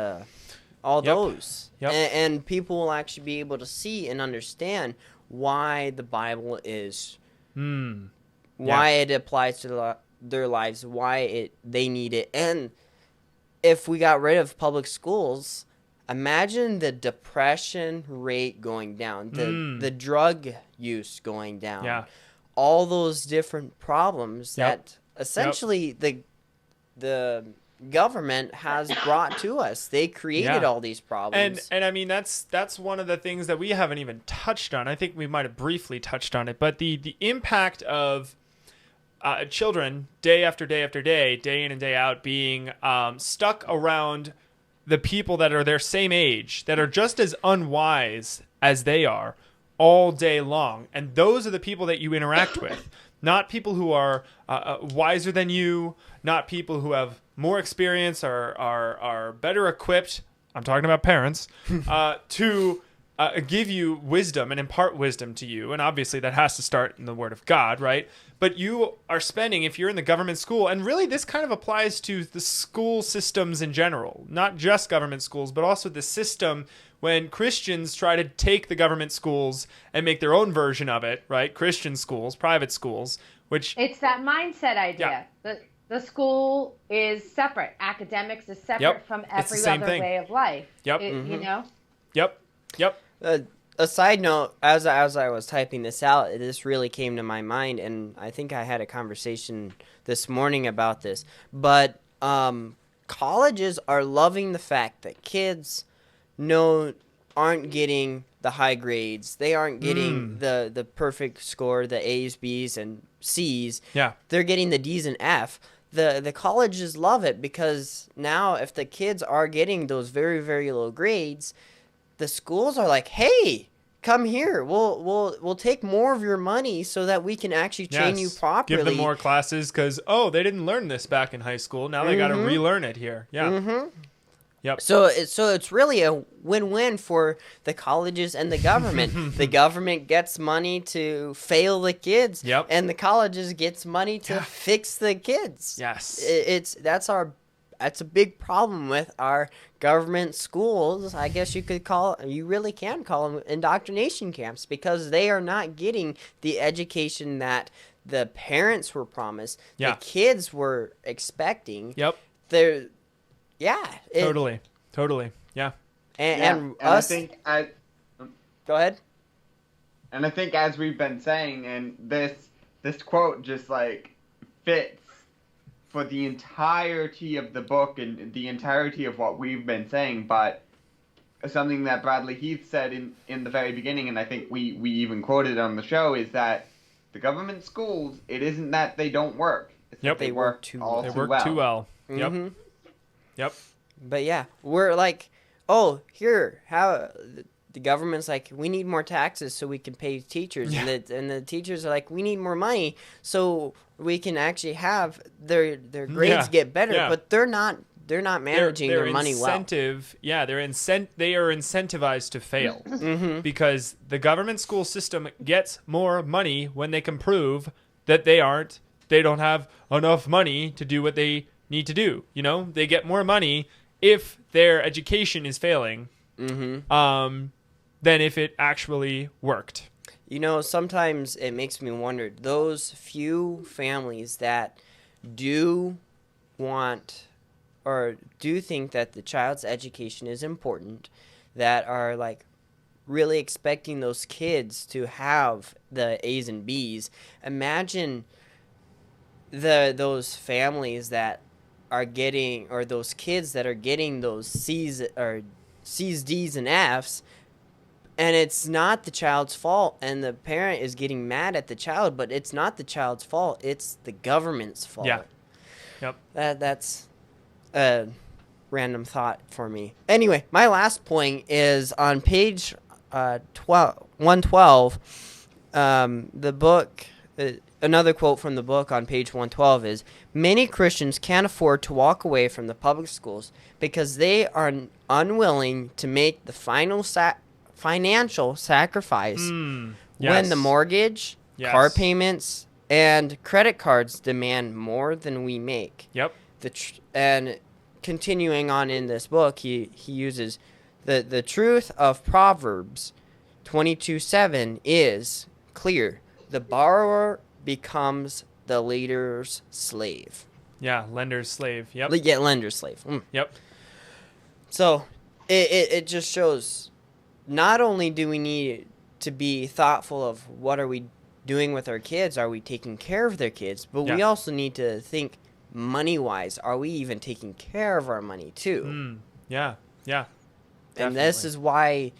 all those. Yep. And people will actually be able to see and understand why the Bible is, why it applies to their lives, why they need it. And if we got rid of public schools, imagine the depression rate going down, the drug use going down, all those different problems that essentially the government has brought to us. They created all these problems. And I mean, that's one of the things that we haven't even touched on. I think we might have briefly touched on it, but the impact of children day after day after day, day in and day out, being stuck around the people that are their same age, that are just as unwise as they are all day long. And those are the people that you interact with, not people who are wiser than you, not people who have more experience or are better equipped. I'm talking about parents to give you wisdom and impart wisdom to you. And obviously that has to start in the Word of God, right? But you are spending, if you're in the government school, and really this kind of applies to the school systems in general, not just government schools, but also the system when Christians try to take the government schools and make their own version of it, right? Christian schools, private schools, which... It's that mindset idea. Yeah. The school is separate. Academics is separate from every other way of life. Yep. You know? Yep. A side note, as I was typing this out, this really came to my mind, and I think I had a conversation this morning about this. But colleges are loving the fact that kids aren't getting the high grades. They aren't getting the perfect score, the A's, B's, and C's. Yeah. They're getting the D's and F. the colleges love it, because now if the kids are getting those very, very low grades, the schools are like, hey, come here. We'll take more of your money so that we can actually train you properly. Give them more classes because, they didn't learn this back in high school. Now they got to relearn it here. Yeah. Mm-hmm. Yep. So it's really a win-win for the colleges and the government. The government gets money to fail the kids, Yep. and the colleges gets money to fix the kids. Yes. That's a big problem with our government schools. I guess you really can call them indoctrination camps, because they are not getting the education that the parents were promised, the kids were expecting. Yep. Totally. Yeah. And I us. think Go ahead. And I think, as we've been saying, and this quote just like fits for the entirety of the book and the entirety of what we've been saying, but something that Bradley Heath said in the very beginning, and I think we even quoted on the show, is that the government schools, it isn't that they don't work. It's that they work too well. They work too well. Mm-hmm. Yep. But yeah, we're like, oh, how the government's like, we need more taxes so we can pay teachers, and the teachers are like, we need more money so we can actually have their grades get better. But they're not managing their money well. Yeah, they are incentivized to fail because the government school system gets more money when they can prove that they don't have enough money to do what they need to do. They get more money if their education is failing than if it actually worked. Sometimes it makes me wonder, those few families that do want or do think that the child's education is important, that are like really expecting those kids to have the A's and B's. Imagine those families that are getting, or those kids that are getting those C's, D's, and F's, and it's not the child's fault, and the parent is getting mad at the child, but it's not the child's fault, it's the government's fault. Yeah. Yep. That's a random thought for me. Anyway, my last point is on page 112. The book, another quote from the book on page 112 is, many Christians can't afford to walk away from the public schools because they are unwilling to make the financial sacrifice when the mortgage, car payments, and credit cards demand more than we make. Yep. And continuing on in this book, he uses the truth of Proverbs 22:7 is clear. The borrower becomes the lender's slave. Yeah, lender's slave. Yep. Yeah, lender's slave. Yep. So it just shows, not only do we need to be thoughtful of what are we doing with our kids, are we taking care of their kids, but we also need to think money-wise, are we even taking care of our money too? Yeah. And this is why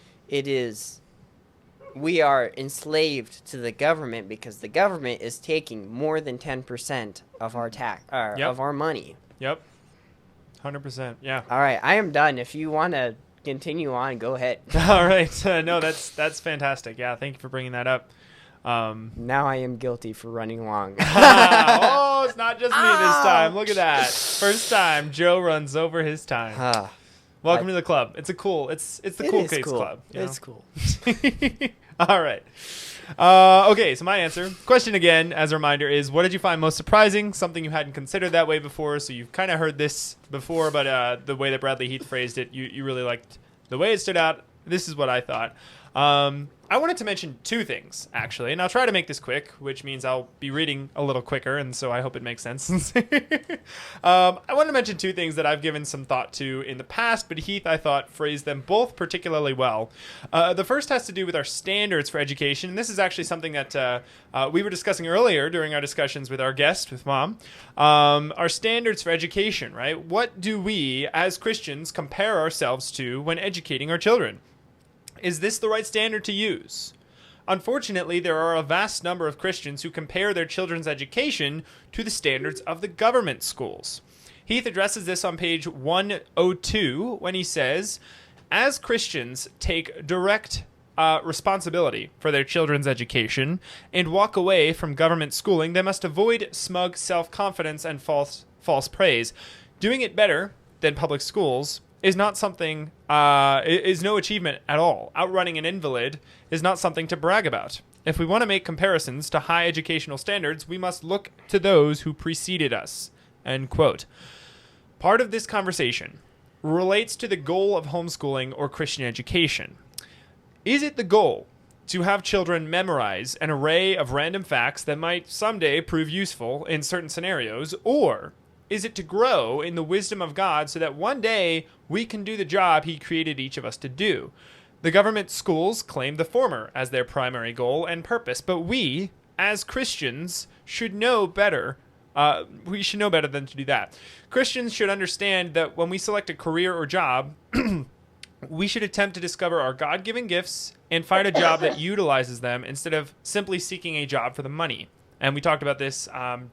we are enslaved to the government, because the government is taking more than 10% of our of our money. Yep. 100%. Yeah. All right, I am done. If you want to continue on, go ahead. All right. No, that's fantastic. Yeah, thank you for bringing that up. Now I am guilty for running long. Oh, it's not just me this time. Look at that. First time Joe runs over his time. Welcome to the club. It's the Cool Kids Club. It's cool. All right. Okay, so my answer. Question again, as a reminder, is what did you find most surprising? Something you hadn't considered that way before. So you've kind of heard this before, but the way that Bradley Heath phrased it, you really liked the way it stood out. This is what I thought. I wanted to mention two things, actually, and I'll try to make this quick, which means I'll be reading a little quicker, and so I hope it makes sense. I want to mention two things that I've given some thought to in the past, but Heath, I thought, phrased them both particularly well. The first has to do with our standards for education, and this is actually something that we were discussing earlier during our discussions with our guest, with Mom. Our standards for education, right? What do we, as Christians, compare ourselves to when educating our children? Is this the right standard to use? Unfortunately, there are a vast number of Christians who compare their children's education to the standards of the government schools. Heath addresses this on page 102 when he says, as Christians take direct responsibility for their children's education and walk away from government schooling, they must avoid smug self-confidence and false praise. Doing it better than public schools is not something, is no achievement at all. Outrunning an invalid is not something to brag about. If we want to make comparisons to high educational standards, we must look to those who preceded us. End quote. Part of this conversation relates to the goal of homeschooling or Christian education. Is it the goal to have children memorize an array of random facts that might someday prove useful in certain scenarios, or is it to grow in the wisdom of God so that one day we can do the job He created each of us to do? The government schools claim the former as their primary goal and purpose, but we, as Christians, should know better. We should know better than to do that. Christians should understand that when we select a career or job, we should attempt to discover our God-given gifts and find a job that utilizes them instead of simply seeking a job for the money. And we talked about this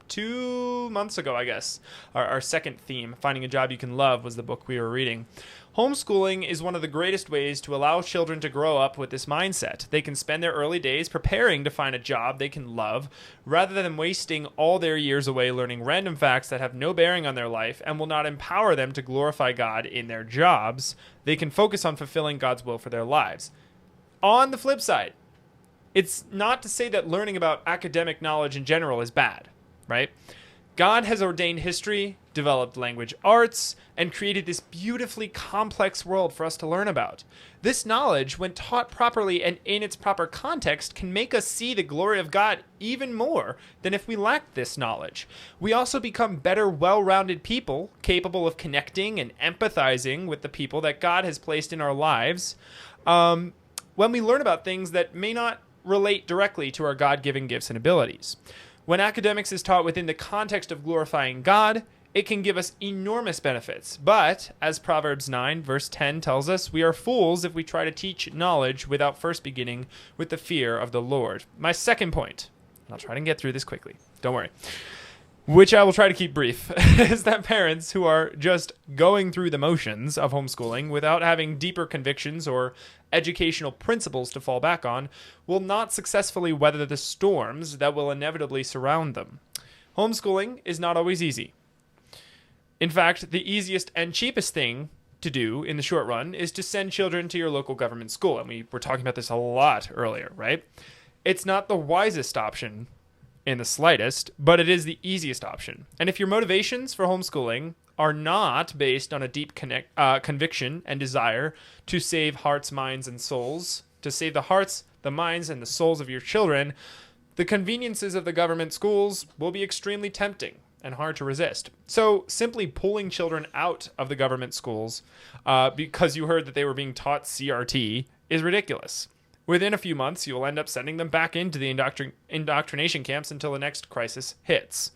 2 months ago, I guess. Our second theme, Finding a Job You Can Love, was the book we were reading. Homeschooling is one of the greatest ways to allow children to grow up with this mindset. They can spend their early days preparing to find a job they can love, rather than wasting all their years away learning random facts that have no bearing on their life and will not empower them to glorify God in their jobs. They can focus on fulfilling God's will for their lives. On the flip side, it's not to say that learning about academic knowledge in general is bad, right? God has ordained history, developed language arts, and created this beautifully complex world for us to learn about. This knowledge, when taught properly and in its proper context, can make us see the glory of God even more than if we lacked this knowledge. We also become better, well-rounded people, capable of connecting and empathizing with the people that God has placed in our lives, when we learn about things that may not relate directly to our God-given gifts and abilities. When academics is taught within the context of glorifying God, it can give us enormous benefits. But, as Proverbs 9, verse 10 tells us, we are fools if we try to teach knowledge without first beginning with the fear of the Lord. My second point, and I'll try to get through this quickly, don't worry, which I will try to keep brief, is that parents who are just going through the motions of homeschooling without having deeper convictions or educational principles to fall back on will not successfully weather the storms that will inevitably surround them. Homeschooling is not always easy. In fact, the easiest and cheapest thing to do in the short run is to send children to your local government school. And we were talking about this a lot earlier, right? It's not the wisest option in the slightest, but it is the easiest option. And if your motivations for homeschooling are not based on a deep conviction and desire to save hearts, minds, and souls, to save the hearts, the minds, and the souls of your children, the conveniences of the government schools will be extremely tempting and hard to resist. So simply pulling children out of the government schools because you heard that they were being taught CRT is ridiculous. Within a few months, you will end up sending them back into the indoctrination camps until the next crisis hits.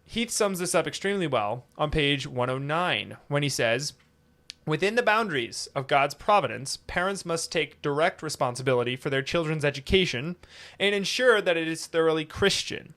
Heath sums this up extremely well on page 109 when he says, within the boundaries of God's providence, parents must take direct responsibility for their children's education and ensure that it is thoroughly Christian.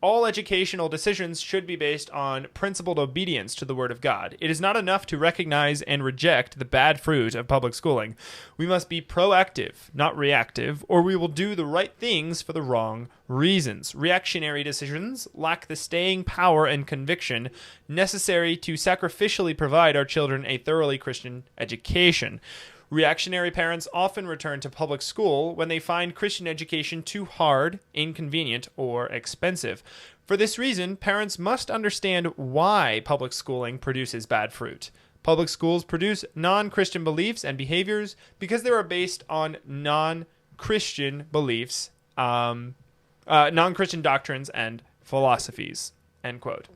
All educational decisions should be based on principled obedience to the Word of God. It is not enough to recognize and reject the bad fruit of public schooling. We must be proactive, not reactive, or we will do the right things for the wrong reasons. Reactionary decisions lack the staying power and conviction necessary to sacrificially provide our children a thoroughly Christian education. Reactionary parents often return to public school when they find Christian education too hard, inconvenient, or expensive. For this reason, parents must understand why public schooling produces bad fruit. Public schools produce non-Christian beliefs and behaviors because they are based on non-Christian beliefs, non-Christian doctrines and philosophies. End quote.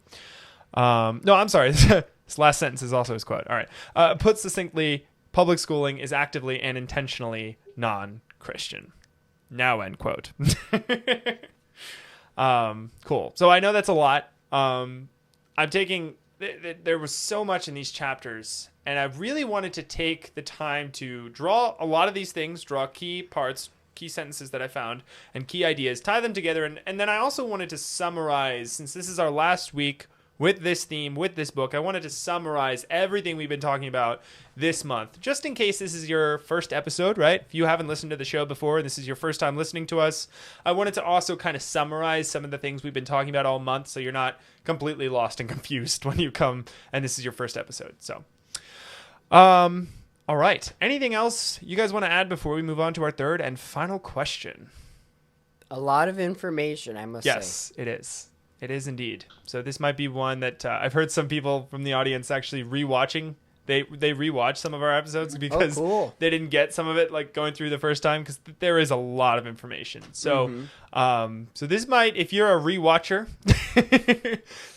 No, I'm sorry. This last sentence is also his quote. All right. Put succinctly, public schooling is actively and intentionally non-Christian. Now, end quote. Cool. So I know that's a lot. I'm taking... There was so much in these chapters, and I really wanted to take the time to draw a lot of these things, draw key parts key sentences that I found and key ideas, tie them together, and then I also wanted to summarize, since this is our last week with this theme, with this book, I wanted to summarize everything we've been talking about this month, just in case this is your first episode, right? If you haven't listened to the show before, this is your first time listening to us, I wanted to also kind of summarize some of the things we've been talking about all month, so you're not completely lost and confused when you come and this is your first episode. So, all right. Anything else you guys want to add before we move on to our third and final question? A lot of information, I must say. Yes, it is. It is indeed. So this might be one that I've heard some people from the audience actually rewatching. They rewatch some of our episodes because they didn't get some of it like going through the first time, because there is a lot of information. So so this might, if you're a rewatcher,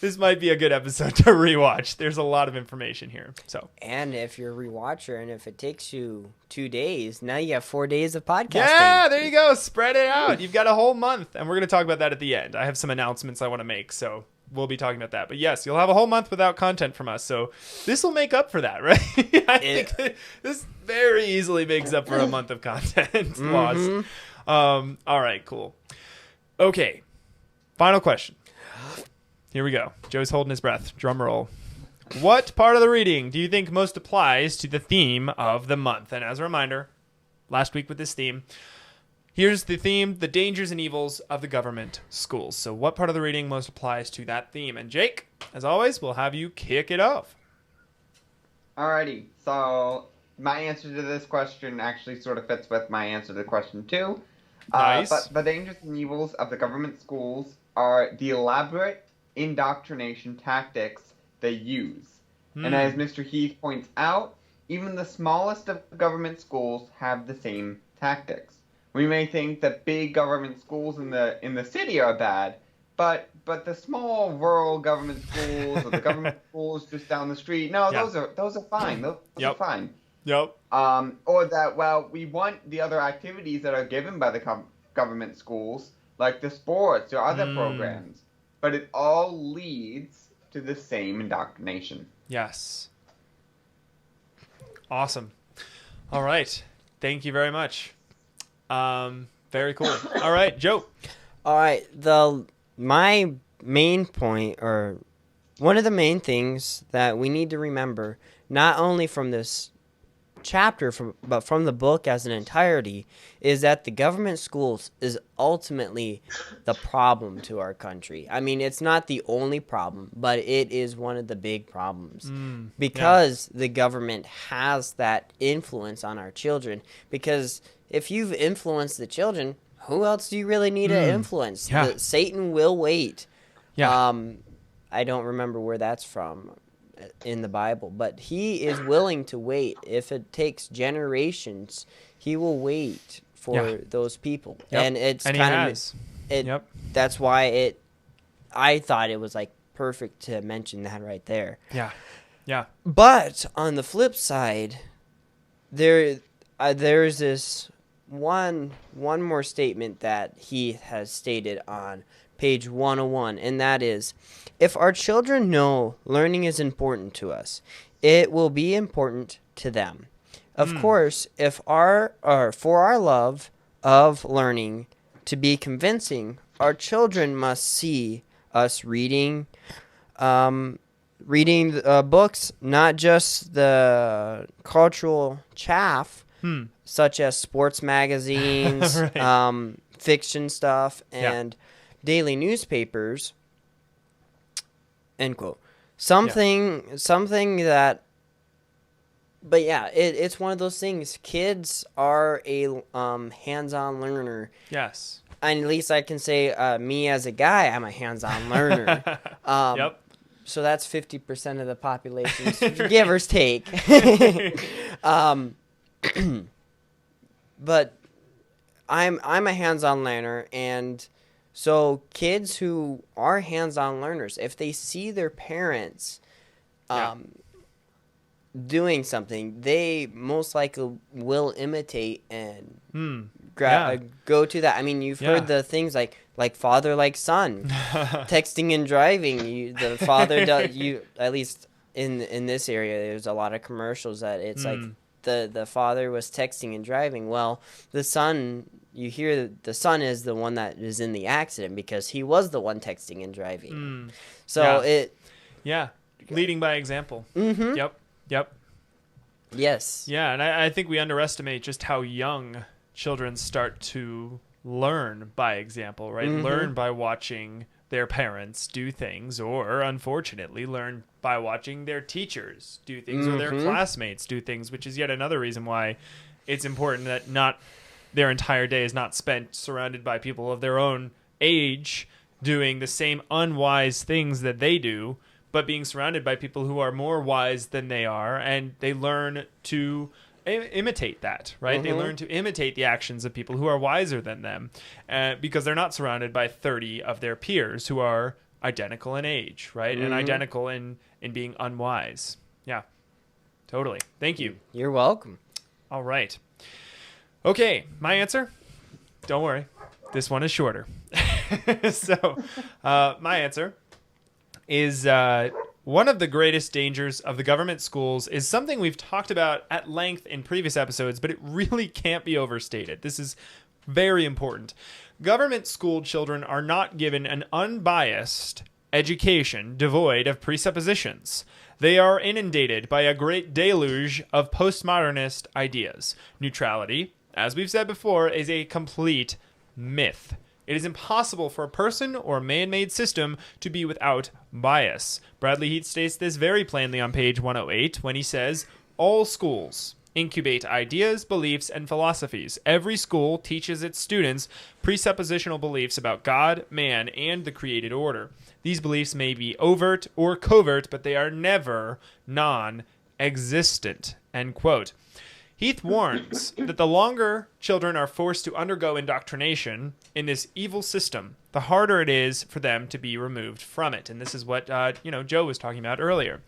this might be a good episode to rewatch. There's a lot of information here. So, and if you're a rewatcher and if it takes you 2 days, now you have 4 days of podcasting. Yeah, there you go. Spread it out. You've got a whole month, and we're going to talk about that at the end. I have some announcements I want to make, so we'll be talking about that. But yes, you'll have a whole month without content from us, so this will make up for that, right? I think that this very easily makes up for a month of content loss. All right, cool. Okay, final question. Here we go. Joe's holding his breath. Drum roll. What part of the reading do you think most applies to the theme of the month? And as a reminder, last week with this theme, here's the theme: the dangers and evils of the government schools. So what part of the reading most applies to that theme? And Jake, as always, we'll have you kick it off. Alrighty, so my answer to this question actually sort of fits with my answer to the question too. Nice. But the dangers and evils of the government schools are the elaborate indoctrination tactics they use. And as Mr. Heath points out, even the smallest of government schools have the same tactics. We may think that big government schools in the city are bad, but the small rural government schools or the government schools just down the street, no, those are fine. Those are fine. Yep. Or that, well, we want the other activities that are given by the government schools, like the sports or other programs, but it all leads to the same indoctrination. Yes. Awesome. All right. Thank you very much. Very cool. All right, Joe. All right. My main point, or one of the main things that we need to remember, not only from this chapter, but from the book as an entirety, is that the government schools is ultimately the problem to our country. I mean, it's not the only problem, but it is one of the big problems because the government has that influence on our children. Because if you've influenced the children, who else do you really need to influence? Yeah. Satan will wait. Yeah. I don't remember where that's from in the Bible, but he is willing to wait. If it takes generations, he will wait for those people. Yep. And it's and kind of that's why I thought it was like perfect to mention that right there. Yeah. But on the flip side, there's this one more statement that he has stated on page 101, and that is, if our children know learning is important to us, it will be important to them. Of course, for our love of learning to be convincing, our children must see us reading books, not just the cultural chaff, such as sports magazines, right. Fiction stuff, and daily newspapers, end quote. Something that, but yeah, it's one of those things. Kids are a hands-on learner. Yes. And at least I can say, me as a guy, I'm a hands-on learner. Yep. So that's 50% of the population, give or take. But I'm a hands-on learner, and so kids who are hands-on learners, if they see their parents doing something, they most likely will imitate and go to that. I mean, you've heard the things like father like son, texting and driving. The father does, at least in this area, there's a lot of commercials that it's like the father was texting and driving. Well, the son you hear the son is the one that is in the accident because he was the one texting and driving. So leading by example. Mm-hmm. Yep. Yes. Yeah, and I think we underestimate just how young children start to learn by example, right? Mm-hmm. Learn by watching their parents do things, or unfortunately learn by watching their teachers do things or their classmates do things, which is yet another reason why it's important that not their entire day is not spent surrounded by people of their own age doing the same unwise things that they do, but being surrounded by people who are more wise than they are, and they learn to imitate that, right? They learn to imitate the actions of people who are wiser than them, because they're not surrounded by 30 of their peers who are identical in age, right? And identical in being unwise. Yeah, totally. Thank you. You're welcome. All right. Okay, my answer? Don't worry. This one is shorter. So, my answer is one of the greatest dangers of the government schools is something we've talked about at length in previous episodes, but it really can't be overstated. This is very important. Government school children are not given an unbiased education devoid of presuppositions. They are inundated by a great deluge of postmodernist ideas. Neutrality, as we've said before, is a complete myth. It is impossible for a person or man-made system to be without bias. Bradley Heath states this very plainly on page 108 when he says, all schools incubate ideas, beliefs, and philosophies. Every school teaches its students presuppositional beliefs about God, man, and the created order. These beliefs may be overt or covert, but they are never non-existent. End quote. Heath warns that the longer children are forced to undergo indoctrination in this evil system, the harder it is for them to be removed from it. And this is what Joe was talking about earlier.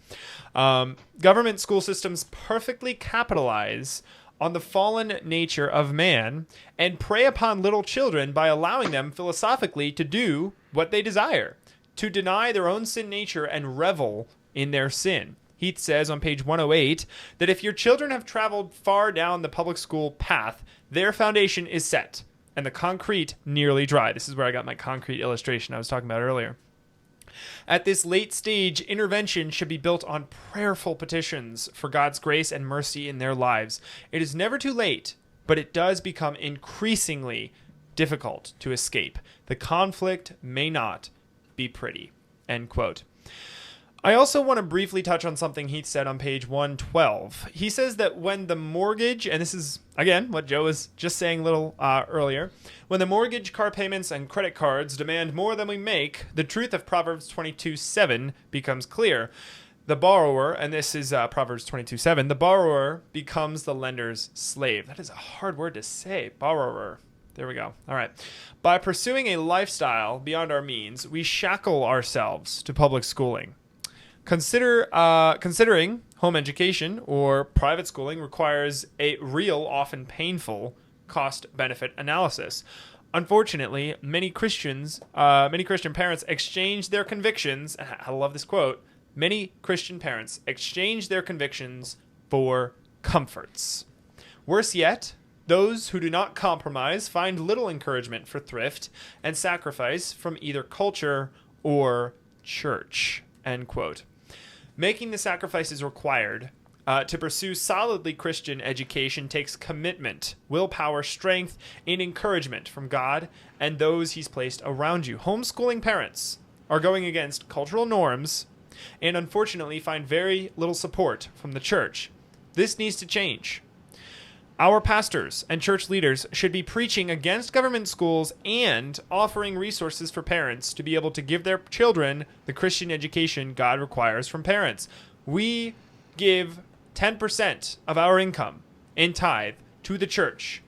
Government school systems perfectly capitalize on the fallen nature of man and prey upon little children by allowing them philosophically to do what they desire, to deny their own sin nature and revel in their sin. Heath says on page 108 that if your children have traveled far down the public school path, their foundation is set and the concrete nearly dry. This is where I got my concrete illustration I was talking about earlier. At this late stage, intervention should be built on prayerful petitions for God's grace and mercy in their lives. It is never too late, but it does become increasingly difficult to escape. The conflict may not be pretty. End quote. I also want to briefly touch on something Heath said on page 112. He says that when the mortgage, and this is, again, what Joe was just saying a little earlier, when the mortgage, car payments, and credit cards demand more than we make, the truth of Proverbs 22:7 becomes clear. The borrower, and this is Proverbs 22:7, the borrower becomes the lender's slave. That is a hard word to say, borrower. There we go. All right. By pursuing a lifestyle beyond our means, we shackle ourselves to public schooling. Considering home education or private schooling requires a real, often painful, cost-benefit analysis. Unfortunately, many Christian parents exchange their convictions. I love this quote. Many Christian parents exchange their convictions for comforts. Worse yet, those who do not compromise find little encouragement for thrift and sacrifice from either culture or church. End quote. Making the sacrifices required to pursue solidly Christian education takes commitment, willpower, strength, and encouragement from God and those He's placed around you. Homeschooling parents are going against cultural norms and unfortunately find very little support from the church. This needs to change. Our pastors and church leaders should be preaching against government schools and offering resources for parents to be able to give their children the Christian education God requires from parents. We give 10% of our income in tithe to the church.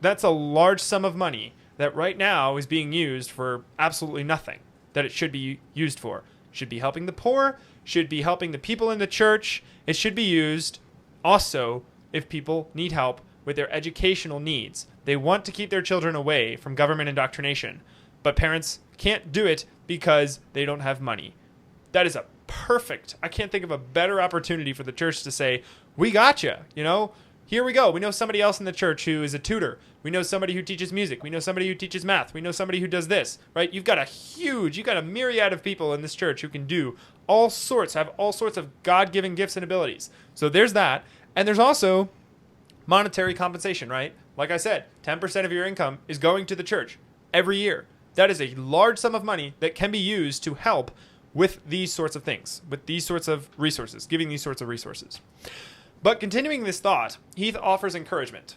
That's a large sum of money that right now is being used for absolutely nothing that it should be used for. It should be helping the poor, should be helping the people in the church. It should be used also if people need help with their educational needs. They want to keep their children away from government indoctrination, but parents can't do it because they don't have money. That is I can't think of a better opportunity for the church to say, we got you, here we go. We know somebody else in the church who is a tutor. We know somebody who teaches music. We know somebody who teaches math. We know somebody who does this, right? You've got a myriad of people in this church who can do have all sorts of God-given gifts and abilities. So there's that. And there's also monetary compensation, right? Like I said, 10% of your income is going to the church every year. That is a large sum of money that can be used to help with these sorts of things, with these sorts of resources, giving these sorts of resources. But continuing this thought, Heath offers encouragement.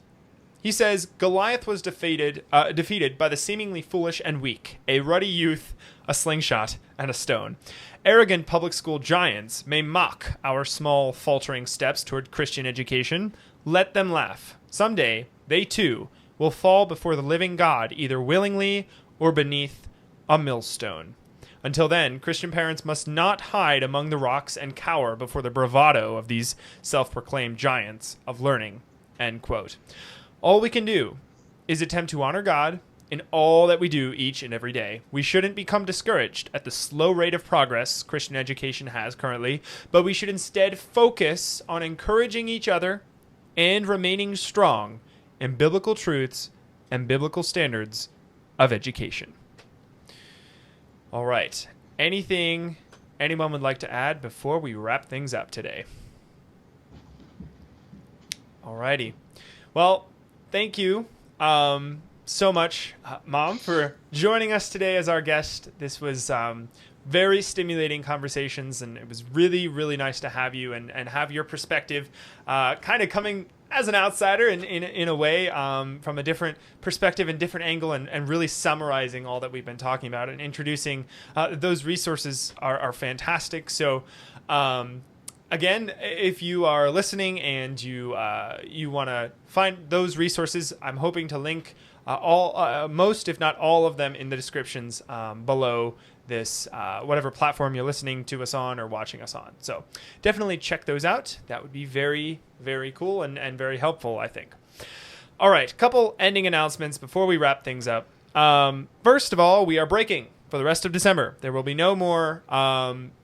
He says, Goliath was defeated by the seemingly foolish and weak, a ruddy youth, a slingshot, and a stone. Arrogant public school giants may mock our small, faltering steps toward Christian education. Let them laugh. Someday, they too will fall before the living God, either willingly or beneath a millstone. Until then, Christian parents must not hide among the rocks and cower before the bravado of these self-proclaimed giants of learning. End quote. All we can do is attempt to honor God in all that we do each and every day. We shouldn't become discouraged at the slow rate of progress Christian education has currently, but we should instead focus on encouraging each other and remaining strong in biblical truths and biblical standards of education. All right. Anything anyone would like to add before we wrap things up today? All righty. Well, thank you so much, Mom, for joining us today as our guest. This was very stimulating conversations, and it was really, really nice to have you and have your perspective kind of coming as an outsider in a way from a different perspective and different angle, and really summarizing all that we've been talking about and introducing those resources are fantastic. So again, if you are listening and you want to find those resources, I'm hoping to link most, if not all of them in the descriptions below this, whatever platform you're listening to us on or watching us on. So definitely check those out. That would be very, very cool and very helpful, I think. All right, couple ending announcements before we wrap things up. First of all, we are breaking for the rest of December. There will be no more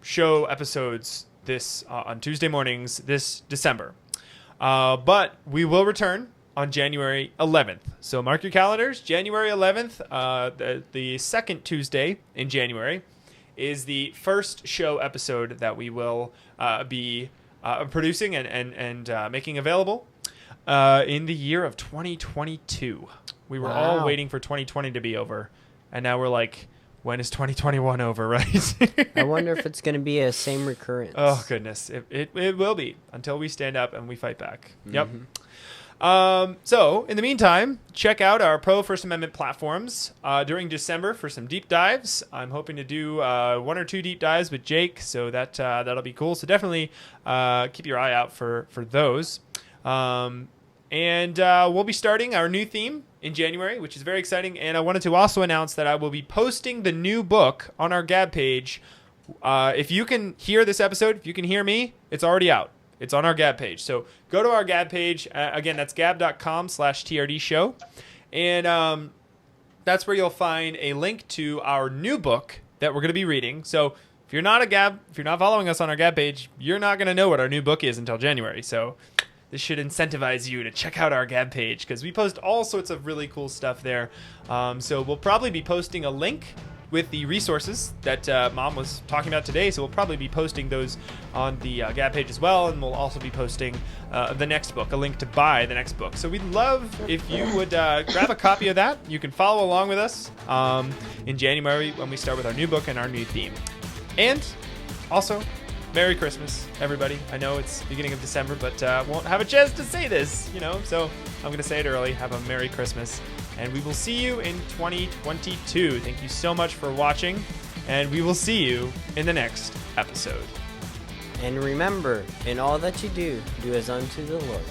show episodes this on Tuesday mornings this December. But we will return on January 11th. So mark your calendars. January 11th, the second Tuesday in January, is the first show episode that we will be producing and making available in the year of 2022. We were all waiting for 2020 to be over, and now we're like, when is 2021 over, right? I wonder if it's going to be a same recurrence. Oh, goodness. It will be until we stand up and we fight back. Mm-hmm. Yep. So, in the meantime, check out our pro First Amendment platforms during December for some deep dives. I'm hoping to do 1 or 2 deep dives with Jake, so that'll be cool. So definitely keep your eye out for those. And we'll be starting our new theme in January, which is very exciting. And I wanted to also announce that I will be posting the new book on our Gab page. If you can hear this episode, if you can hear me, it's already out. It's on our Gab page. So go to our Gab page. Again, that's gab.com/TRD show. And that's where you'll find a link to our new book that we're going to be reading. So if you're not following us on our Gab page, you're not going to know what our new book is until January. So this should incentivize you to check out our Gab page because we post all sorts of really cool stuff there. So we'll probably be posting a link with the resources that Mom was talking about today. So we'll probably be posting those on the Gab page as well. And we'll also be posting the next book, a link to buy the next book. So we'd love if you would grab a copy of that. You can follow along with us in January when we start with our new book and our new theme. And also, Merry Christmas, everybody. I know it's beginning of December, but won't have a chance to say this, so I'm going to say it early. Have a Merry Christmas, and we will see you in 2022. Thank you so much for watching, and we will see you in the next episode. And remember, in all that you do, do as unto the Lord.